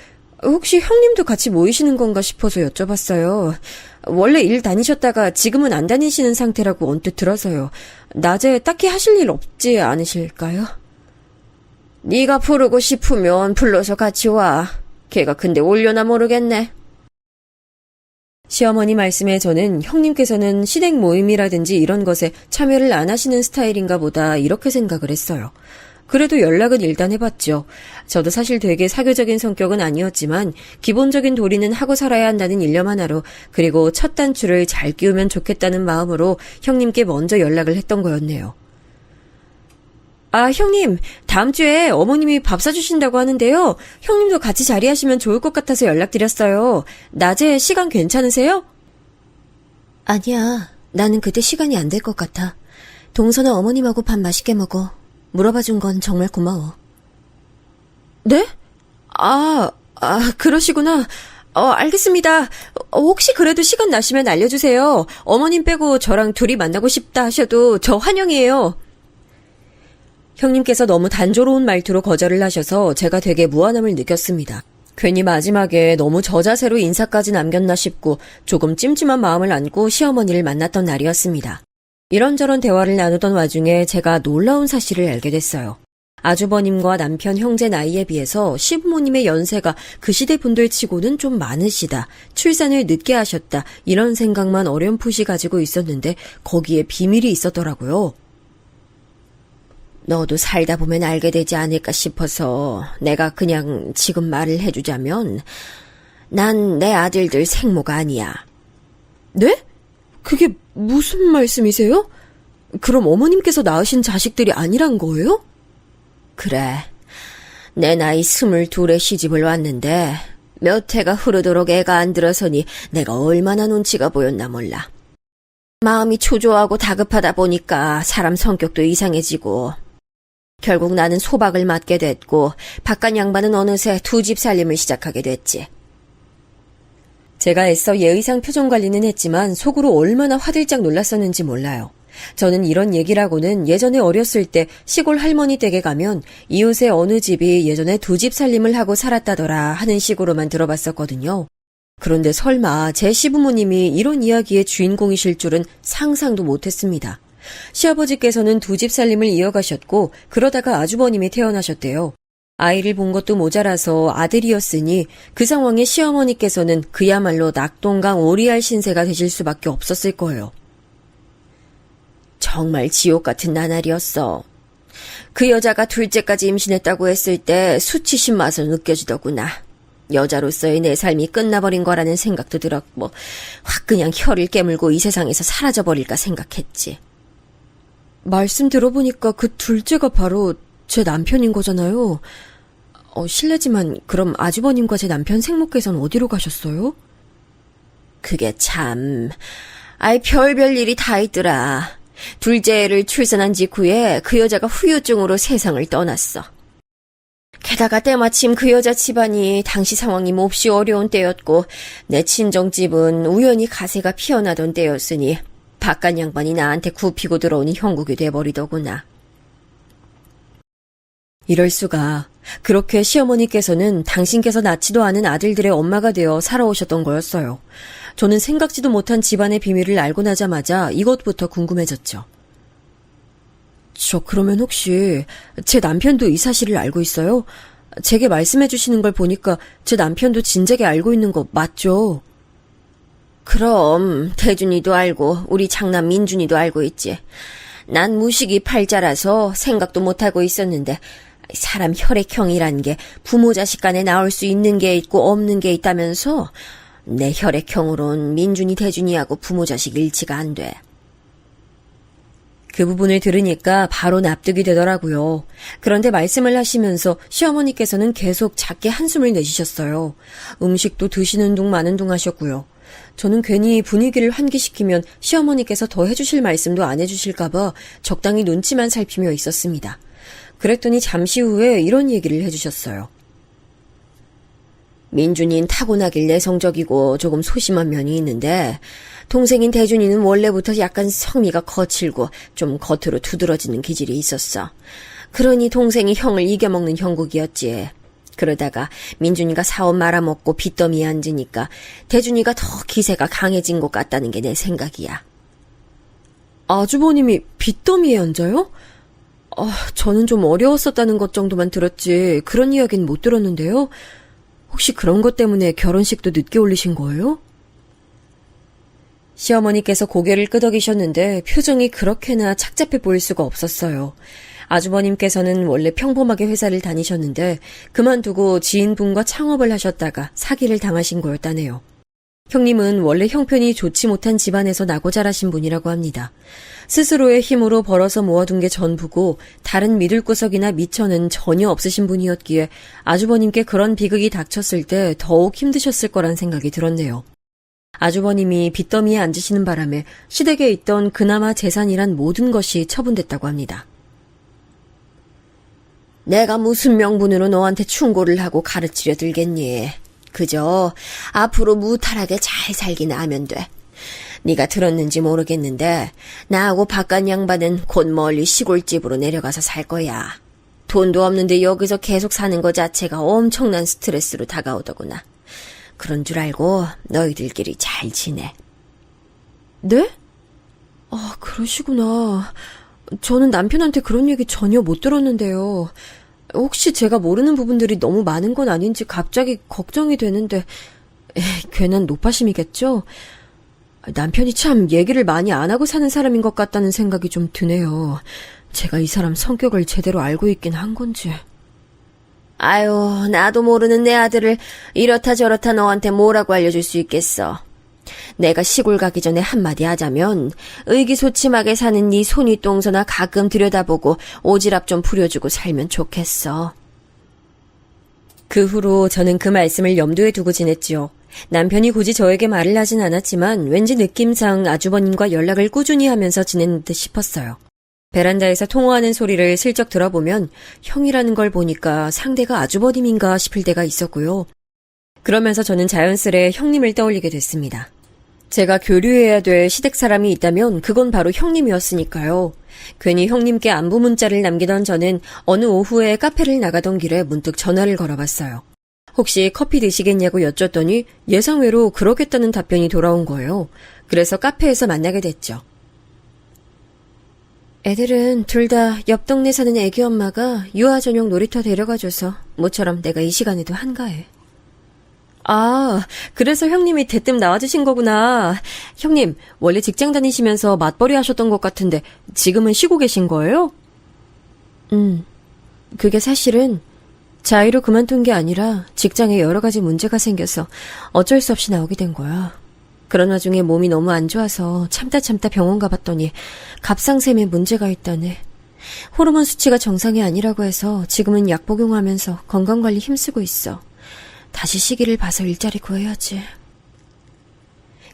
혹시 형님도 같이 모이시는 건가 싶어서 여쭤봤어요. 원래 일 다니셨다가 지금은 안 다니시는 상태라고 언뜻 들어서요. 낮에 딱히 하실 일 없지 않으실까요? 네가 부르고 싶으면 불러서 같이 와. 걔가 근데 올려나 모르겠네. 시어머니 말씀에 저는 형님께서는 시댁 모임이라든지 이런 것에 참여를 안 하시는 스타일인가 보다 이렇게 생각을 했어요. 그래도 연락은 일단 해봤죠. 저도 사실 되게 사교적인 성격은 아니었지만 기본적인 도리는 하고 살아야 한다는 일념 하나로 그리고 첫 단추를 잘 끼우면 좋겠다는 마음으로 형님께 먼저 연락을 했던 거였네요. 형님, 다음 주에 어머님이 밥 사주신다고 하는데요. 형님도 같이 자리하시면 좋을 것 같아서 연락드렸어요. 낮에 시간 괜찮으세요? 아니야, 나는 그때 시간이 안 될 것 같아. 동서는 어머님하고 밥 맛있게 먹어. 물어봐준 건 정말 고마워. 네? 그러시구나. 알겠습니다. 혹시 그래도 시간 나시면 알려주세요. 어머님 빼고 저랑 둘이 만나고 싶다 하셔도 저 환영이에요. 형님께서 너무 단조로운 말투로 거절을 하셔서 제가 되게 무안함을 느꼈습니다. 괜히 마지막에 너무 저자세로 인사까지 남겼나 싶고 조금 찜찜한 마음을 안고 시어머니를 만났던 날이었습니다. 이런저런 대화를 나누던 와중에 제가 놀라운 사실을 알게 됐어요. 아주버님과 남편 형제 나이에 비해서 시부모님의 연세가 그 시대 분들 치고는 좀 많으시다. 출산을 늦게 하셨다. 이런 생각만 어렴풋이 가지고 있었는데 거기에 비밀이 있었더라고요. 너도 살다 보면 알게 되지 않을까 싶어서 내가 그냥 지금 말을 해주자면 난 내 아들들 생모가 아니야. 네? 그게 무슨 말씀이세요? 그럼 어머님께서 낳으신 자식들이 아니란 거예요? 그래. 내 나이 22에 시집을 왔는데 몇 해가 흐르도록 애가 안 들어서니 내가 얼마나 눈치가 보였나 몰라. 마음이 초조하고 다급하다 보니까 사람 성격도 이상해지고 결국 나는 소박을 맡게 됐고 바깥 양반은 어느새 두 집 살림을 시작하게 됐지. 제가 애써 예의상 표정 관리는 했지만 속으로 얼마나 화들짝 놀랐었는지 몰라요. 저는 이런 얘기라고는 예전에 어렸을 때 시골 할머니 댁에 가면 이웃의 어느 집이 예전에 두 집 살림을 하고 살았다더라 하는 식으로만 들어봤었거든요. 그런데 설마 제 시부모님이 이런 이야기의 주인공이실 줄은 상상도 못했습니다. 시아버지께서는 두 집 살림을 이어가셨고 그러다가 아주버님이 태어나셨대요. 아이를 본 것도 모자라서 아들이었으니 그 상황에 시어머니께서는 그야말로 낙동강 오리알 신세가 되실 수밖에 없었을 거예요. 정말 지옥 같은 나날이었어. 그 여자가 둘째까지 임신했다고 했을 때 수치심 마저 느껴지더구나. 여자로서의 내 삶이 끝나버린 거라는 생각도 들었고 확 그냥 혀를 깨물고 이 세상에서 사라져버릴까 생각했지. 말씀 들어보니까 그 둘째가 바로 제 남편인 거잖아요. 실례지만 그럼 아주버님과 제 남편 생모께서는 어디로 가셨어요? 그게 참... 별별 일이 다 있더라. 둘째를 출산한 직후에 그 여자가 후유증으로 세상을 떠났어. 게다가 때마침 그 여자 집안이 당시 상황이 몹시 어려운 때였고 내 친정집은 우연히 가세가 피어나던 때였으니 바깥 양반이 나한테 굽히고 들어오니 형국이 돼버리더구나. 이럴 수가. 그렇게 시어머니께서는 당신께서 낳지도 않은 아들들의 엄마가 되어 살아오셨던 거였어요. 저는 생각지도 못한 집안의 비밀을 알고 나자마자 이것부터 궁금해졌죠. 저 그러면 혹시 제 남편도 이 사실을 알고 있어요? 제게 말씀해 주시는 걸 보니까 제 남편도 진작에 알고 있는 거 맞죠? 그럼 태준이도 알고 우리 장남 민준이도 알고 있지. 난 무식이 팔자라서 생각도 못하고 있었는데 사람 혈액형이란 게 부모 자식 간에 나올 수 있는 게 있고 없는 게 있다면서 내 혈액형으론 민준이 태준이하고 부모 자식 일치가 안 돼. 그 부분을 들으니까 바로 납득이 되더라고요. 그런데 말씀을 하시면서 시어머니께서는 계속 작게 한숨을 내쉬셨어요. 음식도 드시는 둥 마는 둥 하셨고요. 저는 괜히 분위기를 환기시키면 시어머니께서 더 해주실 말씀도 안 해주실까봐 적당히 눈치만 살피며 있었습니다. 그랬더니 잠시 후에 이런 얘기를 해주셨어요. 민준이는 타고나길 내성적이고 조금 소심한 면이 있는데 동생인 태준이는 원래부터 약간 성미가 거칠고 좀 겉으로 두드러지는 기질이 있었어. 그러니 동생이 형을 이겨먹는 형국이었지. 그러다가 민준이가 사업 말아먹고 빚더미에 앉으니까 태준이가 더 기세가 강해진 것 같다는 게 내 생각이야. 아주버님이 빚더미에 앉아요? 저는 좀 어려웠었다는 것 정도만 들었지 그런 이야기는 못 들었는데요. 혹시 그런 것 때문에 결혼식도 늦게 올리신 거예요? 시어머니께서 고개를 끄덕이셨는데 표정이 그렇게나 착잡해 보일 수가 없었어요. 아주버님께서는 원래 평범하게 회사를 다니셨는데 그만두고 지인분과 창업을 하셨다가 사기를 당하신 거였다네요. 형님은 원래 형편이 좋지 못한 집안에서 나고 자라신 분이라고 합니다. 스스로의 힘으로 벌어서 모아둔 게 전부고 다른 믿을 구석이나 미천은 전혀 없으신 분이었기에 아주버님께 그런 비극이 닥쳤을 때 더욱 힘드셨을 거란 생각이 들었네요. 아주버님이 빚더미에 앉으시는 바람에 시댁에 있던 그나마 재산이란 모든 것이 처분됐다고 합니다. 내가 무슨 명분으로 너한테 충고를 하고 가르치려 들겠니? 그저 앞으로 무탈하게 잘 살기나 하면 돼. 네가 들었는지 모르겠는데 나하고 바깥 양반은 곧 멀리 시골집으로 내려가서 살 거야. 돈도 없는데 여기서 계속 사는 거 자체가 엄청난 스트레스로 다가오더구나. 그런 줄 알고 너희들끼리 잘 지내. 네? 그러시구나. 저는 남편한테 그런 얘기 전혀 못 들었는데요. 혹시 제가 모르는 부분들이 너무 많은 건 아닌지 갑자기 걱정이 되는데 괜한 노파심이겠죠? 남편이 참 얘기를 많이 안 하고 사는 사람인 것 같다는 생각이 좀 드네요. 제가 이 사람 성격을 제대로 알고 있긴 한 건지. 아유, 나도 모르는 내 아들을 이렇다 저렇다 너한테 뭐라고 알려줄 수 있겠어. 내가 시골 가기 전에 한마디 하자면 의기소침하게 사는 네 손윗동서나 가끔 들여다보고 오지랖 좀 부려주고 살면 좋겠어. 그 후로 저는 그 말씀을 염두에 두고 지냈지요. 남편이 굳이 저에게 말을 하진 않았지만 왠지 느낌상 아주버님과 연락을 꾸준히 하면서 지낸 듯 싶었어요. 베란다에서 통화하는 소리를 슬쩍 들어보면 형이라는 걸 보니까 상대가 아주버님인가 싶을 때가 있었고요. 그러면서 저는 자연스레 형님을 떠올리게 됐습니다. 제가 교류해야 될 시댁 사람이 있다면 그건 바로 형님이었으니까요. 괜히 형님께 안부 문자를 남기던 저는 어느 오후에 카페를 나가던 길에 문득 전화를 걸어봤어요. 혹시 커피 드시겠냐고 여쭸더니 예상외로 그러겠다는 답변이 돌아온 거예요. 그래서 카페에서 만나게 됐죠. 애들은 둘 다 옆 동네 사는 애기 엄마가 유아 전용 놀이터 데려가줘서 모처럼 내가 이 시간에도 한가해. 그래서 형님이 대뜸 나와주신 거구나. 형님, 원래 직장 다니시면서 맞벌이 하셨던 것 같은데 지금은 쉬고 계신 거예요? 그게 사실은 자의로 그만둔 게 아니라 직장에 여러 가지 문제가 생겨서 어쩔 수 없이 나오게 된 거야. 그런 와중에 몸이 너무 안 좋아서 참다 병원 가봤더니 갑상샘에 문제가 있다네. 호르몬 수치가 정상이 아니라고 해서 지금은 약 복용하면서 건강관리 힘쓰고 있어. 다시 시기를 봐서 일자리 구해야지.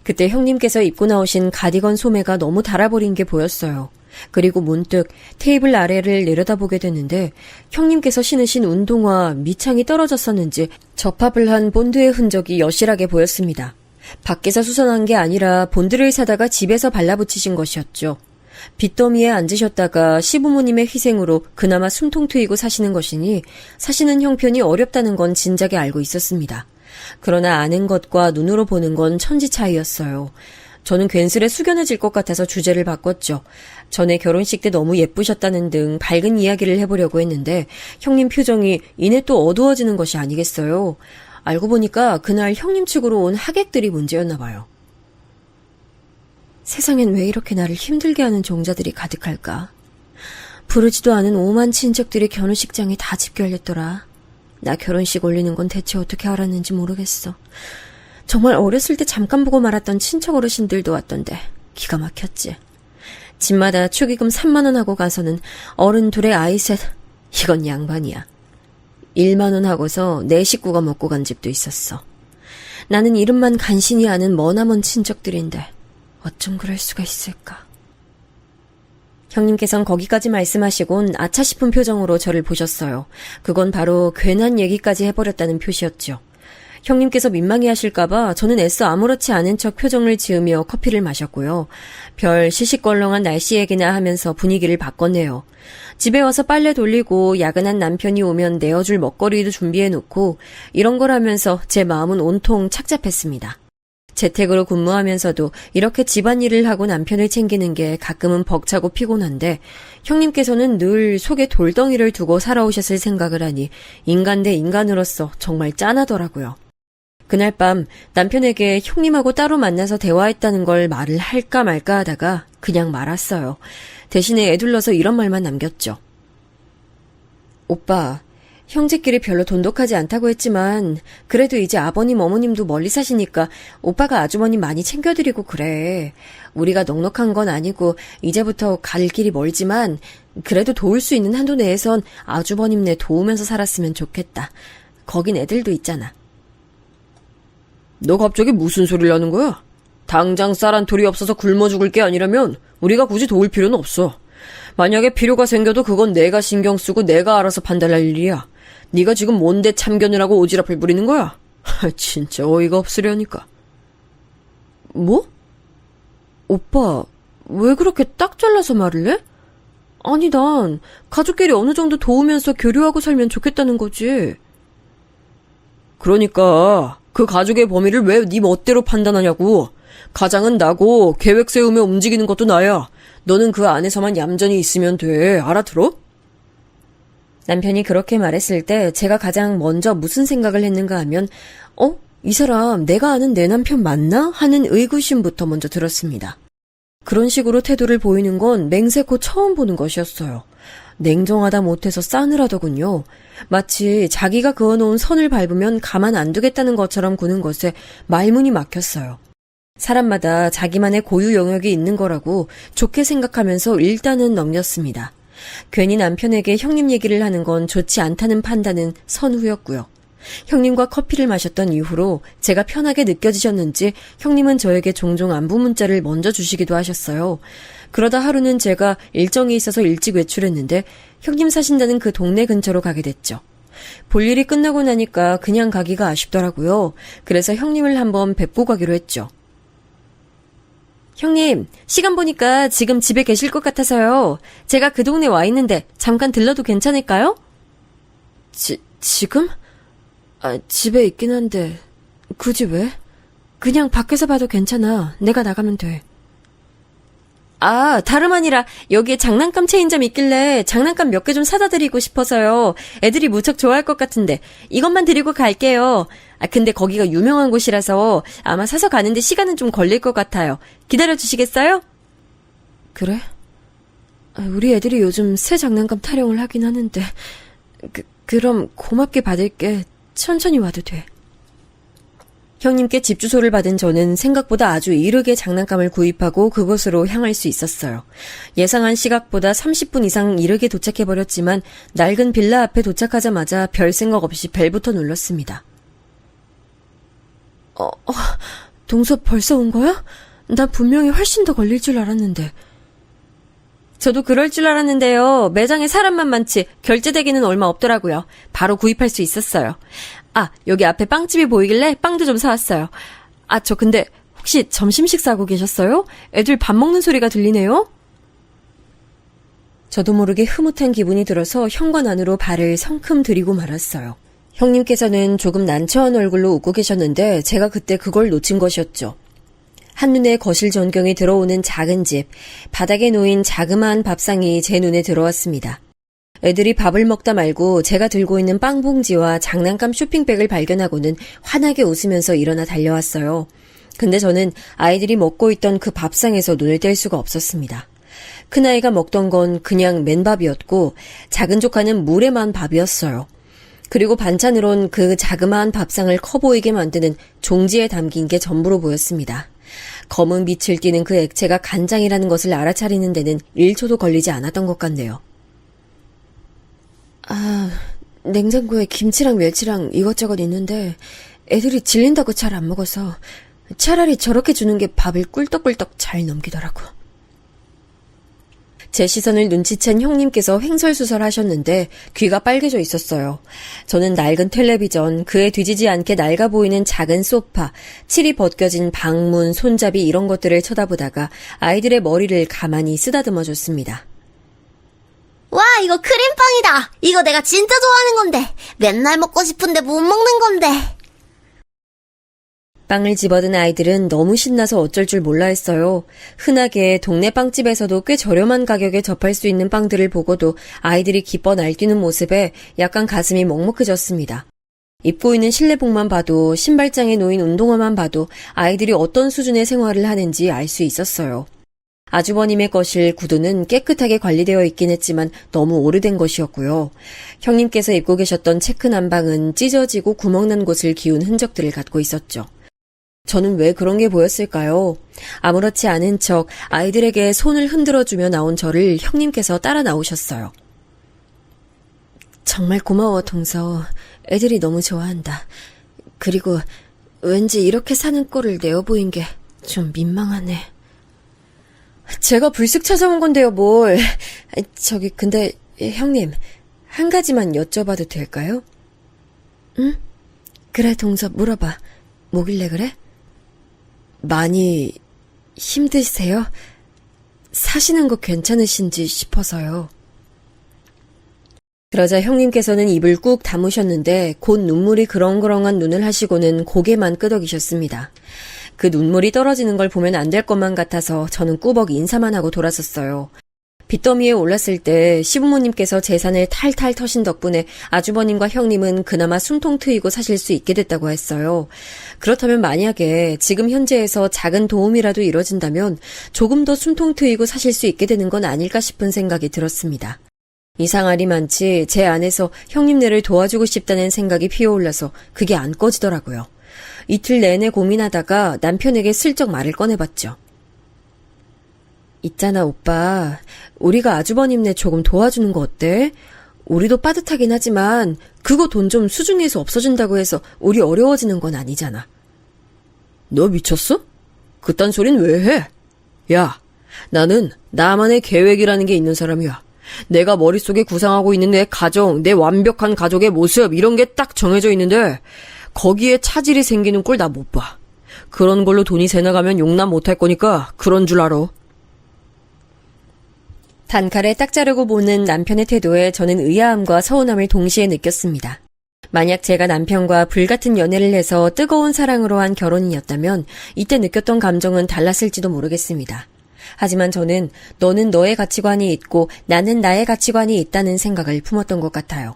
그때 형님께서 입고 나오신 가디건 소매가 너무 달아버린 게 보였어요. 그리고 문득 테이블 아래를 내려다보게 됐는데 형님께서 신으신 운동화 밑창이 떨어졌었는지 접합을 한 본드의 흔적이 여실하게 보였습니다. 밖에서 수선한 게 아니라 본드를 사다가 집에서 발라붙이신 것이었죠. 빚더미에 앉으셨다가 시부모님의 희생으로 그나마 숨통 트이고 사시는 것이니 사시는 형편이 어렵다는 건 진작에 알고 있었습니다. 그러나 아는 것과 눈으로 보는 건 천지 차이였어요. 저는 괜스레 숙연해질 것 같아서 주제를 바꿨죠. 전에 결혼식 때 너무 예쁘셨다는 등 밝은 이야기를 해보려고 했는데 형님 표정이 이내 또 어두워지는 것이 아니겠어요. 알고 보니까 그날 형님 측으로 온 하객들이 문제였나 봐요. 세상엔 왜 이렇게 나를 힘들게 하는 종자들이 가득할까? 부르지도 않은 오만 친척들이 결혼식장에 다 집결했더라. 나 결혼식 올리는 건 대체 어떻게 알았는지 모르겠어. 정말 어렸을 때 잠깐 보고 말았던 친척 어르신들도 왔던데 기가 막혔지. 집마다 축의금 3만 원 하고 가서는 어른 둘에 아이 셋, 이건 양반이야. 1만 원 하고서 내 식구가 먹고 간 집도 있었어. 나는 이름만 간신히 아는 머나먼 친척들인데 어쩜 그럴 수가 있을까. 형님께서는 거기까지 말씀하시곤 아차 싶은 표정으로 저를 보셨어요. 그건 바로 괜한 얘기까지 해버렸다는 표시였죠. 형님께서 민망해하실까봐 저는 애써 아무렇지 않은 척 표정을 지으며 커피를 마셨고요. 별 시시껄렁한 날씨 얘기나 하면서 분위기를 바꿨네요. 집에 와서 빨래 돌리고 야근한 남편이 오면 내어줄 먹거리도 준비해놓고 이런 걸 하면서 제 마음은 온통 착잡했습니다. 재택으로 근무하면서도 이렇게 집안일을 하고 남편을 챙기는 게 가끔은 벅차고 피곤한데 형님께서는 늘 속에 돌덩이를 두고 살아오셨을 생각을 하니 인간 대 인간으로서 정말 짠하더라고요. 그날 밤 남편에게 형님하고 따로 만나서 대화했다는 걸 말을 할까 말까 하다가 그냥 말았어요. 대신에 애둘러서 이런 말만 남겼죠. 오빠, 형제끼리 별로 돈독하지 않다고 했지만 그래도 이제 아버님 어머님도 멀리 사시니까 오빠가 아주버님 많이 챙겨드리고 그래. 우리가 넉넉한 건 아니고 이제부터 갈 길이 멀지만 그래도 도울 수 있는 한도 내에선 아주버님네 도우면서 살았으면 좋겠다. 거긴 애들도 있잖아. 너 갑자기 무슨 소리를 하는 거야? 당장 쌀 한 톨이 없어서 굶어 죽을 게 아니라면 우리가 굳이 도울 필요는 없어. 만약에 필요가 생겨도 그건 내가 신경 쓰고 내가 알아서 판단할 일이야. 네가 지금 뭔데 참견을 하고 오지랖을 부리는 거야? 진짜 어이가 없으려니까. 뭐? 오빠, 왜 그렇게 딱 잘라서 말을 해? 아니, 난 가족끼리 어느 정도 도우면서 교류하고 살면 좋겠다는 거지. 그러니까 그 가족의 범위를 왜 네 멋대로 판단하냐고. 가장은 나고 계획 세우며 움직이는 것도 나야. 너는 그 안에서만 얌전히 있으면 돼. 알아들어? 남편이 그렇게 말했을 때 제가 가장 먼저 무슨 생각을 했는가 하면 이 사람 내가 아는 내 남편 맞나? 하는 의구심부터 먼저 들었습니다. 그런 식으로 태도를 보이는 건 맹세코 처음 보는 것이었어요. 냉정하다 못해서 싸늘하더군요. 마치 자기가 그어놓은 선을 밟으면 가만 안 두겠다는 것처럼 구는 것에 말문이 막혔어요. 사람마다 자기만의 고유 영역이 있는 거라고 좋게 생각하면서 일단은 넘겼습니다. 괜히 남편에게 형님 얘기를 하는 건 좋지 않다는 판단은 선후였고요. 형님과 커피를 마셨던 이후로 제가 편하게 느껴지셨는지 형님은 저에게 종종 안부 문자를 먼저 주시기도 하셨어요. 그러다 하루는 제가 일정이 있어서 일찍 외출했는데 형님 사신다는 그 동네 근처로 가게 됐죠. 볼 일이 끝나고 나니까 그냥 가기가 아쉽더라고요. 그래서 형님을 한번 뵙고 가기로 했죠. 형님, 시간 보니까 지금 집에 계실 것 같아서요. 제가 그 동네 와 있는데 잠깐 들러도 괜찮을까요? 지금? 집에 있긴 한데 굳이 왜? 그냥 밖에서 봐도 괜찮아. 내가 나가면 돼. 다름 아니라 여기에 장난감 체인점 있길래 장난감 몇 개 좀 사다 드리고 싶어서요. 애들이 무척 좋아할 것 같은데 이것만 드리고 갈게요. 근데 거기가 유명한 곳이라서 아마 사서 가는데 시간은 좀 걸릴 것 같아요. 기다려 주시겠어요? 그래? 우리 애들이 요즘 새 장난감 타령을 하긴 하는데 그럼 고맙게 받을게. 천천히 와도 돼. 형님께 집 주소를 받은 저는 생각보다 아주 이르게 장난감을 구입하고 그곳으로 향할 수 있었어요. 예상한 시각보다 30분 이상 이르게 도착해버렸지만 낡은 빌라 앞에 도착하자마자 별 생각 없이 벨부터 눌렀습니다. 동서 벌써 온 거야? 난 분명히 훨씬 더 걸릴 줄 알았는데. 저도 그럴 줄 알았는데요. 매장에 사람만 많지 결제대기는 얼마 없더라고요. 바로 구입할 수 있었어요. 여기 앞에 빵집이 보이길래 빵도 좀 사왔어요. 저 근데 혹시 점심 식사하고 계셨어요? 애들 밥 먹는 소리가 들리네요? 저도 모르게 흐뭇한 기분이 들어서 현관 안으로 발을 성큼 들이고 말았어요. 형님께서는 조금 난처한 얼굴로 웃고 계셨는데 제가 그때 그걸 놓친 것이었죠. 한눈에 거실 전경이 들어오는 작은 집, 바닥에 놓인 자그마한 밥상이 제 눈에 들어왔습니다. 애들이 밥을 먹다 말고 제가 들고 있는 빵 봉지와 장난감 쇼핑백을 발견하고는 환하게 웃으면서 일어나 달려왔어요. 근데 저는 아이들이 먹고 있던 그 밥상에서 눈을 뗄 수가 없었습니다. 큰아이가 먹던 건 그냥 맨밥이었고 작은 조카는 물에 만 밥이었어요. 그리고 반찬으론 그 자그마한 밥상을 커 보이게 만드는 종지에 담긴 게 전부로 보였습니다. 검은 빛을 띠는 그 액체가 간장이라는 것을 알아차리는 데는 1초도 걸리지 않았던 것 같네요. 냉장고에 김치랑 멸치랑 이것저것 있는데 애들이 질린다고 잘 안 먹어서 차라리 저렇게 주는 게 밥을 꿀떡꿀떡 잘 넘기더라고. 제 시선을 눈치챈 형님께서 횡설수설 하셨는데 귀가 빨개져 있었어요. 저는 낡은 텔레비전, 그에 뒤지지 않게 낡아 보이는 작은 소파, 칠이 벗겨진 방문, 손잡이 이런 것들을 쳐다보다가 아이들의 머리를 가만히 쓰다듬어 줬습니다. 와, 이거 크림빵이다. 이거 내가 진짜 좋아하는 건데. 맨날 먹고 싶은데 못 먹는 건데. 빵을 집어든 아이들은 너무 신나서 어쩔 줄 몰라 했어요. 흔하게 동네 빵집에서도 꽤 저렴한 가격에 접할 수 있는 빵들을 보고도 아이들이 기뻐 날뛰는 모습에 약간 가슴이 먹먹해졌습니다. 입고 있는 실내복만 봐도 신발장에 놓인 운동화만 봐도 아이들이 어떤 수준의 생활을 하는지 알 수 있었어요. 아주버님의 거실 구두는 깨끗하게 관리되어 있긴 했지만 너무 오래된 것이었고요. 형님께서 입고 계셨던 체크 남방은 찢어지고 구멍난 곳을 기운 흔적들을 갖고 있었죠. 저는 왜 그런 게 보였을까요? 아무렇지 않은 척 아이들에게 손을 흔들어주며 나온 저를 형님께서 따라 나오셨어요. 정말 고마워, 동서. 애들이 너무 좋아한다. 그리고 왠지 이렇게 사는 꼴을 내어 보인 게 좀 민망하네. 제가 불쑥 찾아온 건데요, 뭘. 근데 형님, 한 가지만 여쭤봐도 될까요? 응? 그래, 동서, 물어봐. 뭐길래 그래? 많이 힘드세요? 사시는 거 괜찮으신지 싶어서요. 그러자 형님께서는 입을 꾹 다무셨는데 곧 눈물이 그렁그렁한 눈을 하시고는 고개만 끄덕이셨습니다. 그 눈물이 떨어지는 걸 보면 안 될 것만 같아서 저는 꾸벅 인사만 하고 돌아섰어요. 빚더미에 올랐을 때 시부모님께서 재산을 탈탈 터신 덕분에 아주버님과 형님은 그나마 숨통 트이고 사실 수 있게 됐다고 했어요. 그렇다면 만약에 지금 현재에서 작은 도움이라도 이뤄진다면 조금 더 숨통 트이고 사실 수 있게 되는 건 아닐까 싶은 생각이 들었습니다. 이상하리만치 제 안에서 형님네를 도와주고 싶다는 생각이 피어올라서 그게 안 꺼지더라고요. 이틀 내내 고민하다가 남편에게 슬쩍 말을 꺼내봤죠. 있잖아, 오빠. 우리가 아주버님네 조금 도와주는 거 어때? 우리도 빠듯하긴 하지만 그거 돈 좀 수중에서 없어진다고 해서 우리 어려워지는 건 아니잖아. 너 미쳤어? 그딴 소린 왜 해? 야, 나는 나만의 계획이라는 게 있는 사람이야. 내가 머릿속에 구상하고 있는 내 가정, 내 완벽한 가족의 모습 이런 게 딱 정해져 있는데 거기에 차질이 생기는 꼴 나 못 봐. 그런 걸로 돈이 새 나가면 용납 못할 거니까 그런 줄 알아. 단칼에 딱 자르고 보는 남편의 태도에 저는 의아함과 서운함을 동시에 느꼈습니다. 만약 제가 남편과 불같은 연애를 해서 뜨거운 사랑으로 한 결혼이었다면 이때 느꼈던 감정은 달랐을지도 모르겠습니다. 하지만 저는 너는 너의 가치관이 있고 나는 나의 가치관이 있다는 생각을 품었던 것 같아요.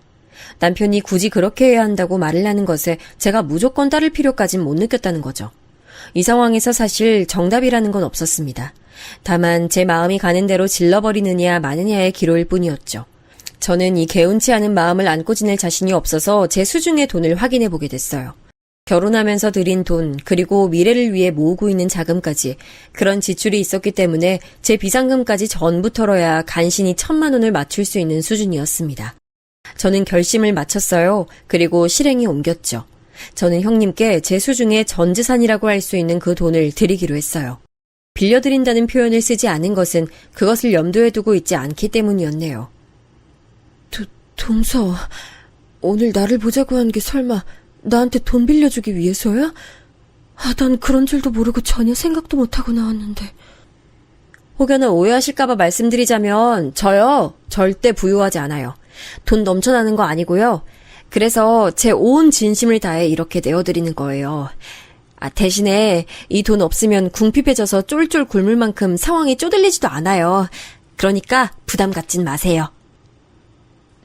남편이 굳이 그렇게 해야 한다고 말을 하는 것에 제가 무조건 따를 필요까진 못 느꼈다는 거죠. 이 상황에서 사실 정답이라는 건 없었습니다. 다만 제 마음이 가는 대로 질러버리느냐 마느냐의 기로일 뿐이었죠. 저는 이 개운치 않은 마음을 안고 지낼 자신이 없어서 제 수중의 돈을 확인해 보게 됐어요. 결혼하면서 들인 돈, 그리고 미래를 위해 모으고 있는 자금까지 그런 지출이 있었기 때문에 제 비상금까지 전부 털어야 간신히 1,000만 원을 맞출 수 있는 수준이었습니다. 저는 결심을 마쳤어요. 그리고 실행에 옮겼죠. 저는 형님께 제 수중에 전 재산이라고 할 수 있는 그 돈을 드리기로 했어요. 빌려드린다는 표현을 쓰지 않은 것은 그것을 염두에 두고 있지 않기 때문이었네요. 동서, 오늘 나를 보자고 한 게 설마 나한테 돈 빌려주기 위해서야? 난 그런 줄도 모르고 전혀 생각도 못하고 나왔는데. 혹여나 오해하실까봐 말씀드리자면 저요, 절대 부유하지 않아요. 돈 넘쳐나는 거 아니고요. 그래서 제 온 진심을 다해 이렇게 내어드리는 거예요. 대신에 이 돈 없으면 궁핍해져서 쫄쫄 굶을 만큼 상황이 쪼들리지도 않아요. 그러니까 부담 갖진 마세요.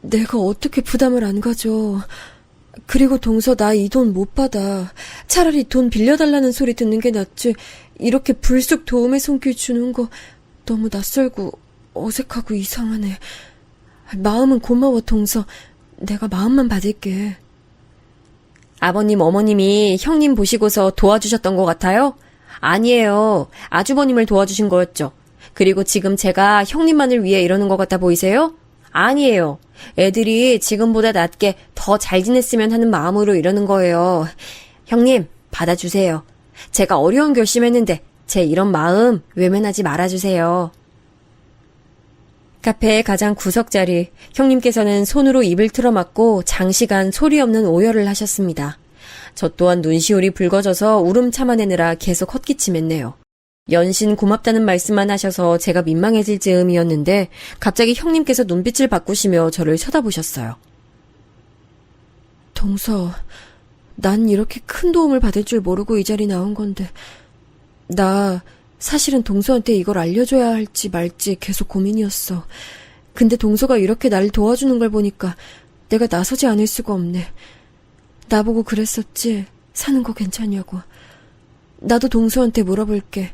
내가 어떻게 부담을 안 가져. 그리고 동서, 나 이 돈 못 받아. 차라리 돈 빌려달라는 소리 듣는 게 낫지. 이렇게 불쑥 도움의 손길 주는 거 너무 낯설고 어색하고 이상하네. 마음은 고마워, 동서. 내가 마음만 받을게. 아버님, 어머님이 형님 보시고서 도와주셨던 것 같아요? 아니에요. 아주버님을 도와주신 거였죠. 그리고 지금 제가 형님만을 위해 이러는 것 같아 보이세요? 아니에요. 애들이 지금보다 낫게 더 잘 지냈으면 하는 마음으로 이러는 거예요. 형님, 받아주세요. 제가 어려운 결심했는데 제 이런 마음 외면하지 말아주세요. 카페의 가장 구석자리, 형님께서는 손으로 입을 틀어막고 장시간 소리 없는 오열을 하셨습니다. 저 또한 눈시울이 붉어져서 울음 참아내느라 계속 헛기침했네요. 연신 고맙다는 말씀만 하셔서 제가 민망해질 즈음이었는데 갑자기 형님께서 눈빛을 바꾸시며 저를 쳐다보셨어요. 동서, 난 이렇게 큰 도움을 받을 줄 모르고 이 자리 나온 건데, 나 사실은 동서한테 이걸 알려줘야 할지 말지 계속 고민이었어. 근데 동서가 이렇게 날 도와주는 걸 보니까 내가 나서지 않을 수가 없네. 나보고 그랬었지. 사는 거 괜찮냐고. 나도 동서한테 물어볼게.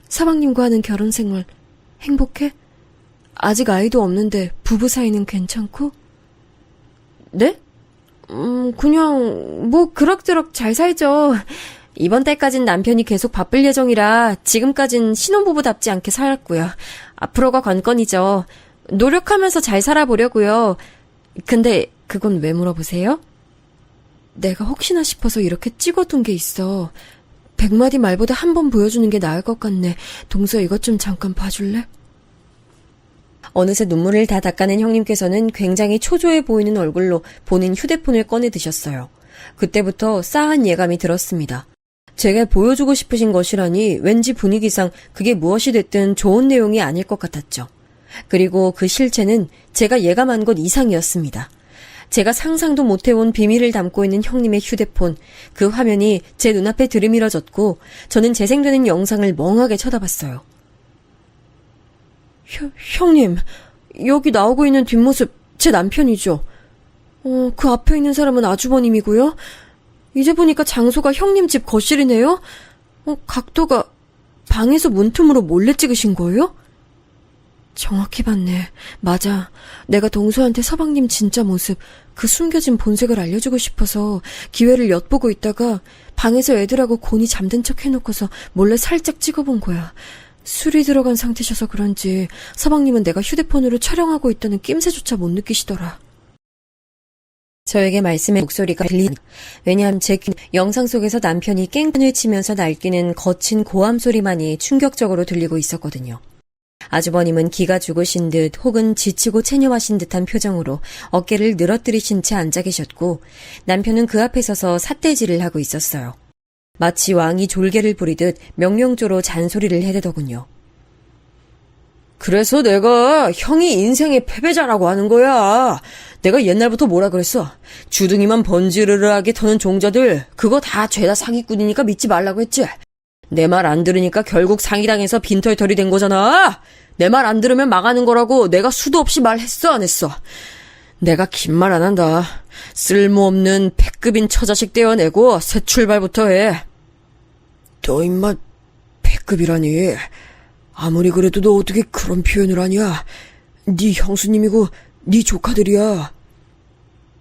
사방님과 하는 결혼 생활 행복해? 아직 아이도 없는데 부부 사이는 괜찮고? 네? 그냥 뭐 그럭저럭 잘 살죠. 이번 달까진 남편이 계속 바쁠 예정이라 지금까진 신혼부부답지 않게 살았고요. 앞으로가 관건이죠. 노력하면서 잘 살아보려고요. 근데 그건 왜 물어보세요? 내가 혹시나 싶어서 이렇게 찍어둔 게 있어. 100마디 말보다 한 번 보여주는 게 나을 것 같네. 동서, 이것 좀 잠깐 봐줄래? 어느새 눈물을 다 닦아낸 형님께서는 굉장히 초조해 보이는 얼굴로 본인 휴대폰을 꺼내 드셨어요. 그때부터 싸한 예감이 들었습니다. 제가 보여주고 싶으신 것이라니 왠지 분위기상 그게 무엇이 됐든 좋은 내용이 아닐 것 같았죠. 그리고 그 실체는 제가 예감한 것 이상이었습니다. 제가 상상도 못해온 비밀을 담고 있는 형님의 휴대폰, 그 화면이 제 눈앞에 들이밀어졌고 저는 재생되는 영상을 멍하게 쳐다봤어요. 형님, 여기 나오고 있는 뒷모습 제 남편이죠? 그 앞에 있는 사람은 아주버님이고요. 이제 보니까 장소가 형님 집 거실이네요? 각도가 방에서 문틈으로 몰래 찍으신 거예요? 정확히 봤네. 맞아. 내가 동서한테 서방님 진짜 모습, 그 숨겨진 본색을 알려주고 싶어서 기회를 엿보고 있다가 방에서 애들하고 곤히 잠든 척 해놓고서 몰래 살짝 찍어본 거야. 술이 들어간 상태셔서 그런지 서방님은 내가 휴대폰으로 촬영하고 있다는 낌새조차 못 느끼시더라. 저에게 말씀의 목소리가 왜냐하면 제 영상 속에서 남편이 깽판을 치면서 날뛰는 거친 고함 소리만이 충격적으로 들리고 있었거든요. 아주버님은 기가 죽으신 듯 혹은 지치고 체념하신 듯한 표정으로 어깨를 늘어뜨리신 채 앉아 계셨고 남편은 그 앞에 서서 삿대질을 하고 있었어요. 마치 왕이 졸개를 부리듯 명령조로 잔소리를 해대더군요. 그래서 내가 형이 인생의 패배자라고 하는 거야. 내가 옛날부터 뭐라 그랬어? 주둥이만 번지르르하게 터는 종자들 그거 다 죄다 사기꾼이니까 믿지 말라고 했지. 내 말 안 들으니까 결국 상이당해서 빈털털이 된 거잖아. 내 말 안 들으면 망하는 거라고 내가 수도 없이 말했어 안 했어? 내가 긴 말 안 한다. 쓸모없는 패급인 처자식 떼어내고 새 출발부터 해. 너 임마 패급이라니. 아무리 그래도 너 어떻게 그런 표현을 하냐. 네 형수님이고 네 조카들이야.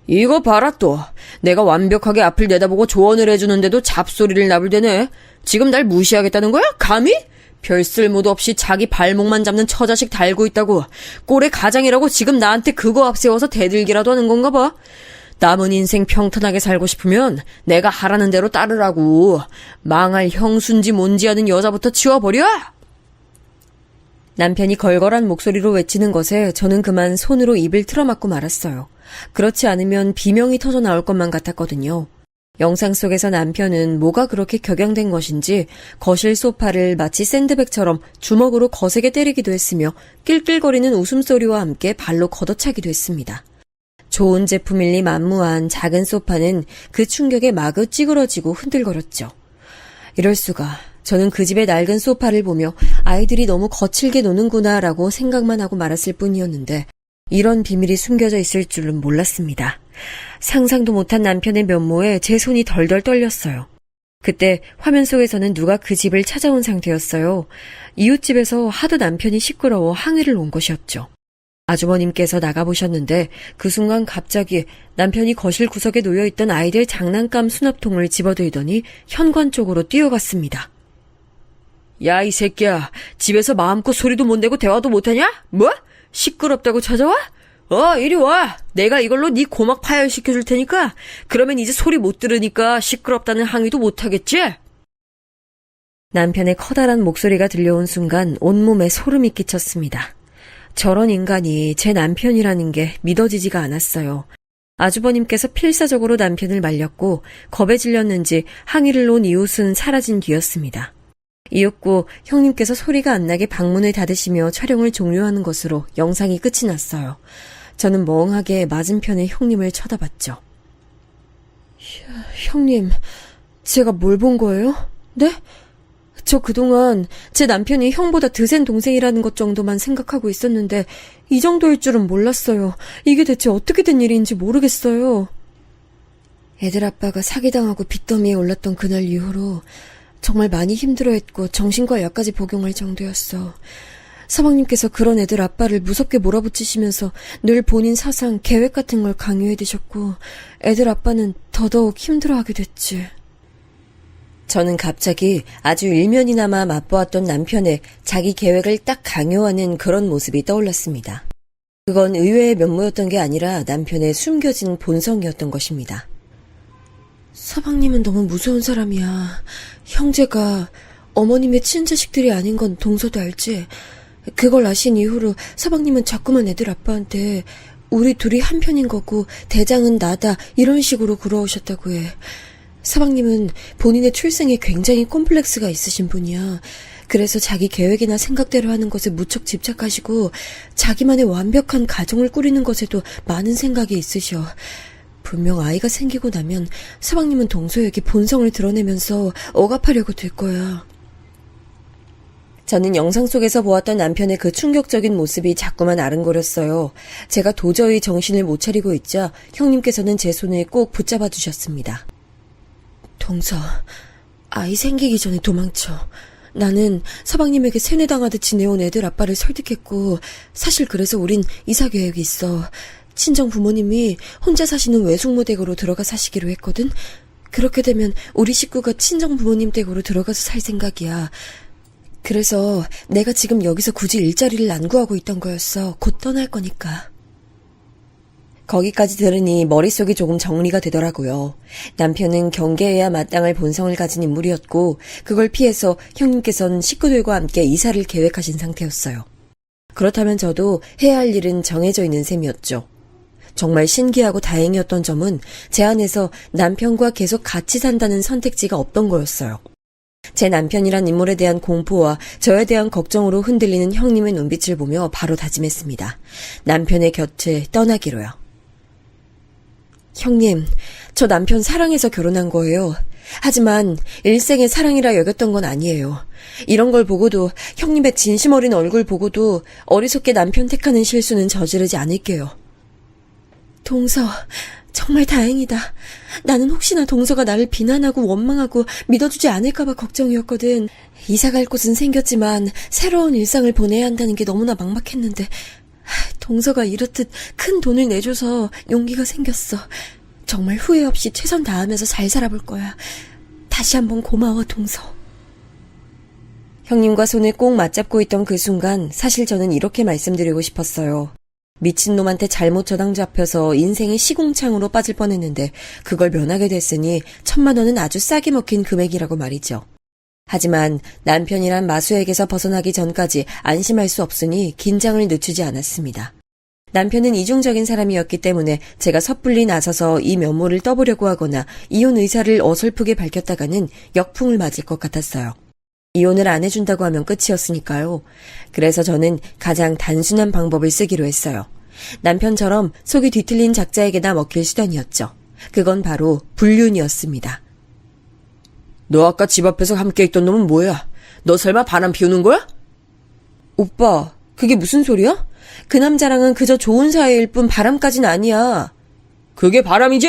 이거 봐라 또. 내가 완벽하게 앞을 내다보고 조언을 해주는데도 잡소리를 나불대네. 지금 날 무시하겠다는 거야? 감히? 별 쓸모도 없이 자기 발목만 잡는 처자식 달고 있다고. 꼴의 가장이라고 지금 나한테 그거 앞세워서 대들기라도 하는 건가 봐. 남은 인생 평탄하게 살고 싶으면 내가 하라는 대로 따르라고. 망할 형순지 뭔지 아는 여자부터 치워버려. 남편이 걸걸한 목소리로 외치는 것에 저는 그만 손으로 입을 틀어막고 말았어요. 그렇지 않으면 비명이 터져 나올 것만 같았거든요. 영상 속에서 남편은 뭐가 그렇게 격양된 것인지 거실 소파를 마치 샌드백처럼 주먹으로 거세게 때리기도 했으며 낄낄거리는 웃음소리와 함께 발로 걷어차기도 했습니다. 좋은 제품일리 만무한 작은 소파는 그 충격에 마구 찌그러지고 흔들거렸죠. 이럴 수가. 저는 그 집의 낡은 소파를 보며 아이들이 너무 거칠게 노는구나라고 생각만 하고 말았을 뿐이었는데 이런 비밀이 숨겨져 있을 줄은 몰랐습니다. 상상도 못한 남편의 면모에 제 손이 덜덜 떨렸어요. 그때 화면 속에서는 누가 그 집을 찾아온 상태였어요. 이웃집에서 하도 남편이 시끄러워 항의를 온 것이었죠. 아주버님께서 나가보셨는데 그 순간 갑자기 남편이 거실 구석에 놓여있던 아이들 장난감 수납통을 집어들더니 현관 쪽으로 뛰어갔습니다. 야, 이 새끼야. 집에서 마음껏 소리도 못 내고 대화도 못하냐? 뭐? 시끄럽다고 찾아와? 이리 와. 내가 이걸로 네 고막 파열시켜줄 테니까. 그러면 이제 소리 못 들으니까 시끄럽다는 항의도 못하겠지? 남편의 커다란 목소리가 들려온 순간 온몸에 소름이 끼쳤습니다. 저런 인간이 제 남편이라는 게 믿어지지가 않았어요. 아주버님께서 필사적으로 남편을 말렸고 겁에 질렸는지 항의를 놓은 이웃은 사라진 뒤였습니다. 이윽고 형님께서 소리가 안 나게 방문을 닫으시며 촬영을 종료하는 것으로 영상이 끝이 났어요. 저는 멍하게 맞은편의 형님을 쳐다봤죠. 형님, 제가 뭘 본 거예요? 네? 저 그동안 제 남편이 형보다 드센 동생이라는 것 정도만 생각하고 있었는데 이 정도일 줄은 몰랐어요. 이게 대체 어떻게 된 일인지 모르겠어요. 애들 아빠가 사기당하고 빚더미에 올랐던 그날 이후로 정말 많이 힘들어했고 정신과 약까지 복용할 정도였어. 서방님께서 그런 애들 아빠를 무섭게 몰아붙이시면서 늘 본인 사상, 계획 같은 걸 강요해 드셨고 애들 아빠는 더더욱 힘들어하게 됐지. 저는 갑자기 아주 일면이나마 맛보았던 남편의 자기 계획을 딱 강요하는 그런 모습이 떠올랐습니다. 그건 의외의 면모였던 게 아니라 남편의 숨겨진 본성이었던 것입니다. 서방님은 너무 무서운 사람이야. 형제가 어머님의 친자식들이 아닌 건 동서도 알지? 그걸 아신 이후로 서방님은 자꾸만 애들 아빠한테 우리 둘이 한편인 거고 대장은 나다 이런 식으로 굴어오셨다고 해. 서방님은 본인의 출생에 굉장히 콤플렉스가 있으신 분이야. 그래서 자기 계획이나 생각대로 하는 것에 무척 집착하시고 자기만의 완벽한 가정을 꾸리는 것에도 많은 생각이 있으셔. 분명 아이가 생기고 나면 서방님은 동서에게 본성을 드러내면서 억압하려고 될 거야. 저는 영상 속에서 보았던 남편의 그 충격적인 모습이 자꾸만 아른거렸어요. 제가 도저히 정신을 못 차리고 있자 형님께서는 제 손을 꼭 붙잡아 주셨습니다. 동서, 아이 생기기 전에 도망쳐. 나는 서방님에게 세뇌당하듯 지내온 애들 아빠를 설득했고 사실 그래서 우린 이사 계획이 있어. 친정 부모님이 혼자 사시는 외숙모 댁으로 들어가 사시기로 했거든. 그렇게 되면 우리 식구가 친정 부모님 댁으로 들어가서 살 생각이야. 그래서 내가 지금 여기서 굳이 일자리를 안 구하고 있던 거였어. 곧 떠날 거니까. 거기까지 들으니 머릿속이 조금 정리가 되더라고요. 남편은 경계해야 마땅할 본성을 가진 인물이었고 그걸 피해서 형님께서는 식구들과 함께 이사를 계획하신 상태였어요. 그렇다면 저도 해야 할 일은 정해져 있는 셈이었죠. 정말 신기하고 다행이었던 점은 제 안에서 남편과 계속 같이 산다는 선택지가 없던 거였어요. 제 남편이란 인물에 대한 공포와 저에 대한 걱정으로 흔들리는 형님의 눈빛을 보며 바로 다짐했습니다. 남편의 곁을 떠나기로요. 형님, 저 남편 사랑해서 결혼한 거예요. 하지만 일생의 사랑이라 여겼던 건 아니에요. 이런 걸 보고도 형님의 진심 어린 얼굴 보고도 어리석게 남편 택하는 실수는 저지르지 않을게요. 동서, 정말 다행이다. 나는 혹시나 동서가 나를 비난하고 원망하고 믿어주지 않을까봐 걱정이었거든. 이사갈 곳은 생겼지만 새로운 일상을 보내야 한다는 게 너무나 막막했는데 동서가 이렇듯 큰 돈을 내줘서 용기가 생겼어. 정말 후회 없이 최선 다하면서 잘 살아볼 거야. 다시 한번 고마워, 동서. 형님과 손을 꼭 맞잡고 있던 그 순간 사실 저는 이렇게 말씀드리고 싶었어요. 미친놈한테 잘못 저당 잡혀서 인생이 시궁창으로 빠질 뻔했는데 그걸 면하게 됐으니 1,000만 원은 아주 싸게 먹힌 금액이라고 말이죠. 하지만 남편이란 마수에게서 벗어나기 전까지 안심할 수 없으니 긴장을 늦추지 않았습니다. 남편은 이중적인 사람이었기 때문에 제가 섣불리 나서서 이 면모를 떠보려고 하거나 이혼 의사를 어설프게 밝혔다가는 역풍을 맞을 것 같았어요. 이혼을 안 해준다고 하면 끝이었으니까요. 그래서 저는 가장 단순한 방법을 쓰기로 했어요. 남편처럼 속이 뒤틀린 작자에게나 먹힐 수단이었죠. 그건 바로 불륜이었습니다. 너 아까 집 앞에서 함께 있던 놈은 뭐야? 너 설마 바람 피우는 거야? 오빠, 그게 무슨 소리야? 그 남자랑은 그저 좋은 사이일 뿐 바람까진 아니야. 그게 바람이지?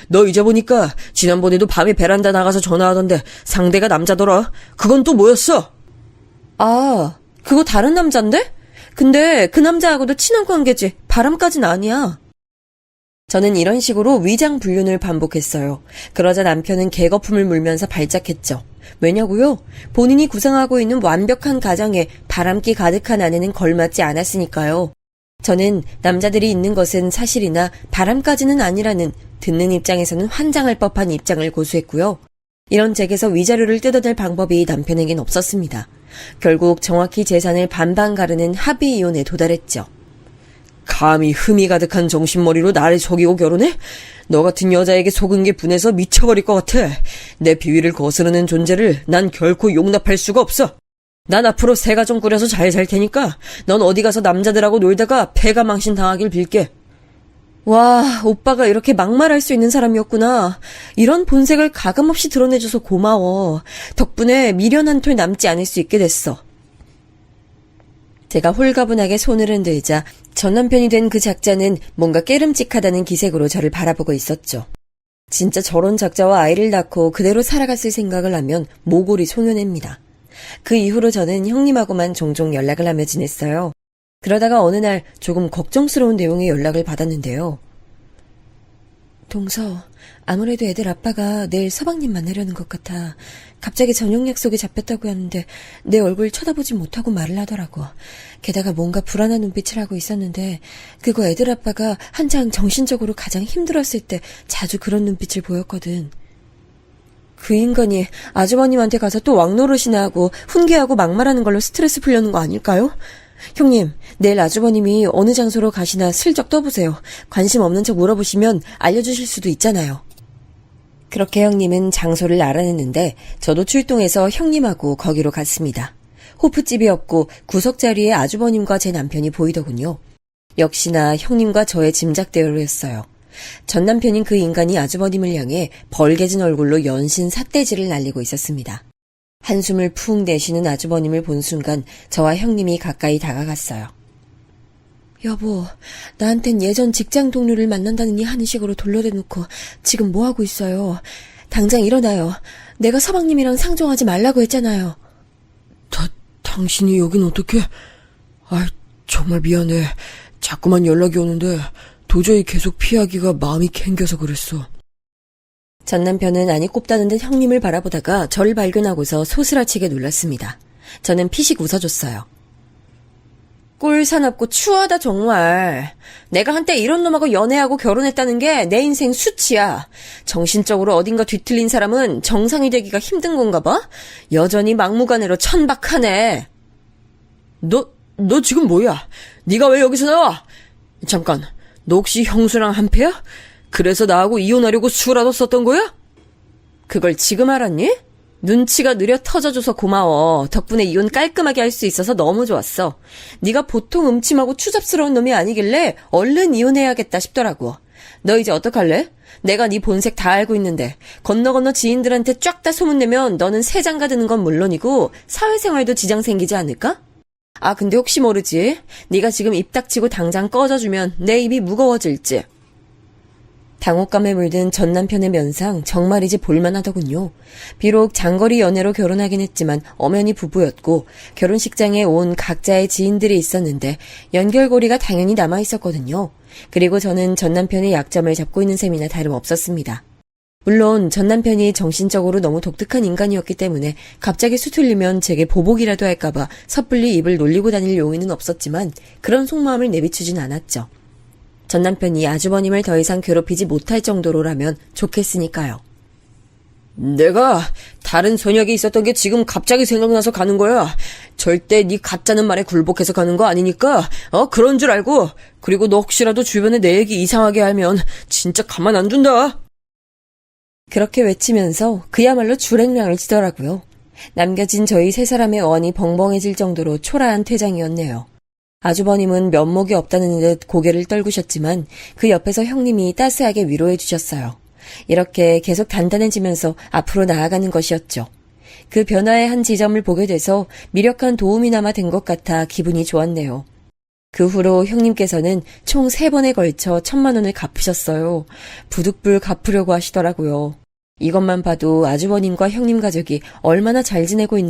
너 이제 보니까 지난번에도 밤에 베란다 나가서 전화하던데 상대가 남자더라. 그건 또 뭐였어? 아, 그거 다른 남잔데? 근데 그 남자하고도 친한 관계지. 바람까진 아니야. 저는 이런 식으로 위장 불륜을 반복했어요. 그러자 남편은 개거품을 물면서 발작했죠. 왜냐고요? 본인이 구상하고 있는 완벽한 가정에 바람기 가득한 아내는 걸맞지 않았으니까요. 저는 남자들이 있는 것은 사실이나 바람까지는 아니라는 듣는 입장에서는 환장할 법한 입장을 고수했고요. 이런 잭에서 위자료를 뜯어낼 방법이 남편에겐 없었습니다. 결국 정확히 재산을 반반 가르는 합의 이혼에 도달했죠. 감히 흠이 가득한 정신머리로 나를 속이고 결혼해? 너 같은 여자에게 속은 게 분해서 미쳐버릴 것 같아. 내 비위를 거스르는 존재를 난 결코 용납할 수가 없어. 난 앞으로 새 가정 꾸려서 잘 살 테니까 넌 어디 가서 남자들하고 놀다가 패가 망신 당하길 빌게. 와, 오빠가 이렇게 막말할 수 있는 사람이었구나. 이런 본색을 가감없이 드러내줘서 고마워. 덕분에 미련 한 톨 남지 않을 수 있게 됐어. 제가 홀가분하게 손을 흔들자 전 남편이 된 그 작자는 뭔가 깨름직하다는 기색으로 저를 바라보고 있었죠. 진짜 저런 작자와 아이를 낳고 그대로 살아갔을 생각을 하면 모골이 송연해입니다. 그 이후로 저는 형님하고만 종종 연락을 하며 지냈어요. 그러다가 어느 날 조금 걱정스러운 내용의 연락을 받았는데요. 동서, 아무래도 애들 아빠가 내일 서방님 만나려는 것 같아. 갑자기 저녁 약속이 잡혔다고 하는데 내 얼굴 쳐다보지 못하고 말을 하더라고. 게다가 뭔가 불안한 눈빛을 하고 있었는데 그거 애들 아빠가 한창 정신적으로 가장 힘들었을 때 자주 그런 눈빛을 보였거든. 그 인간이 아주버님한테 가서 또 왕노릇이나 하고 훈계하고 막말하는 걸로 스트레스 풀려는 거 아닐까요? 형님, 내일 아주버님이 어느 장소로 가시나 슬쩍 떠보세요. 관심 없는 척 물어보시면 알려주실 수도 있잖아요. 그렇게 형님은 장소를 알아냈는데 저도 출동해서 형님하고 거기로 갔습니다. 호프집이 없고 구석자리에 아주버님과 제 남편이 보이더군요. 역시나 형님과 저의 짐작대로였어요. 전 남편인 그 인간이 아주버님을 향해 벌개진 얼굴로 연신 삿대질을 날리고 있었습니다. 한숨을 푹 내쉬는 아주버님을 본 순간 저와 형님이 가까이 다가갔어요. 여보, 나한텐 예전 직장 동료를 만난다느니 하는 식으로 돌려대놓고 지금 뭐하고 있어요? 당장 일어나요. 내가 서방님이랑 상종하지 말라고 했잖아요. 당신이 여긴 어떻게? 정말 미안해. 자꾸만 연락이 오는데 도저히 계속 피하기가 마음이 캥겨서 그랬어. 전 남편은 안이 꼽다는 듯 형님을 바라보다가 저를 발견하고서 소스라치게 놀랐습니다. 저는 피식 웃어줬어요. 꼴 사납고 추하다 정말. 내가 한때 이런 놈하고 연애하고 결혼했다는 게 내 인생 수치야. 정신적으로 어딘가 뒤틀린 사람은 정상이 되기가 힘든 건가 봐? 여전히 막무가내로 천박하네. 너 지금 뭐야? 네가 왜 여기서 나와? 잠깐, 너 혹시 형수랑 한패야? 그래서 나하고 이혼하려고 수라도 썼던 거야? 그걸 지금 알았니? 눈치가 느려 터져줘서 고마워. 덕분에 이혼 깔끔하게 할 수 있어서 너무 좋았어. 네가 보통 음침하고 추잡스러운 놈이 아니길래 얼른 이혼해야겠다 싶더라고. 너 이제 어떡할래? 내가 네 본색 다 알고 있는데 건너 지인들한테 쫙 다 소문내면 너는 새 장가 드는 건 물론이고 사회생활도 지장 생기지 않을까? 아, 근데 혹시 모르지. 네가 지금 입 닥치고 당장 꺼져주면 내 입이 무거워질지. 당혹감에 물든 전 남편의 면상 정말이지 볼만하더군요. 비록 장거리 연애로 결혼하긴 했지만 엄연히 부부였고 결혼식장에 온 각자의 지인들이 있었는데 연결고리가 당연히 남아있었거든요. 그리고 저는 전 남편의 약점을 잡고 있는 셈이나 다름없었습니다. 물론 전 남편이 정신적으로 너무 독특한 인간이었기 때문에 갑자기 수틀리면 제게 보복이라도 할까봐 섣불리 입을 놀리고 다닐 용의는 없었지만 그런 속마음을 내비추진 않았죠. 전 남편이 아주버님을 더 이상 괴롭히지 못할 정도로라면 좋겠으니까요. 내가 다른 선약이 있었던 게 지금 갑자기 생각나서 가는 거야. 절대 네 가짜는 말에 굴복해서 가는 거 아니니까 그런 줄 알고. 그리고 너 혹시라도 주변에 내 얘기 이상하게 알면 진짜 가만 안 둔다. 그렇게 외치면서 그야말로 주랭랑을 치더라고요. 남겨진 저희 세 사람의 어안이 벙벙해질 정도로 초라한 퇴장이었네요. 아주버님은 면목이 없다는 듯 고개를 떨구셨지만 그 옆에서 형님이 따스하게 위로해 주셨어요. 이렇게 계속 단단해지면서 앞으로 나아가는 것이었죠. 그 변화의 한 지점을 보게 돼서 미력한 도움이나마 된 것 같아 기분이 좋았네요. 그 후로 형님께서는 총 3번에 걸쳐 1,000만 원을 갚으셨어요. 부득불 갚으려고 하시더라고요. 이것만 봐도 아주버님과 형님 가족이 얼마나 잘 지내고 있는지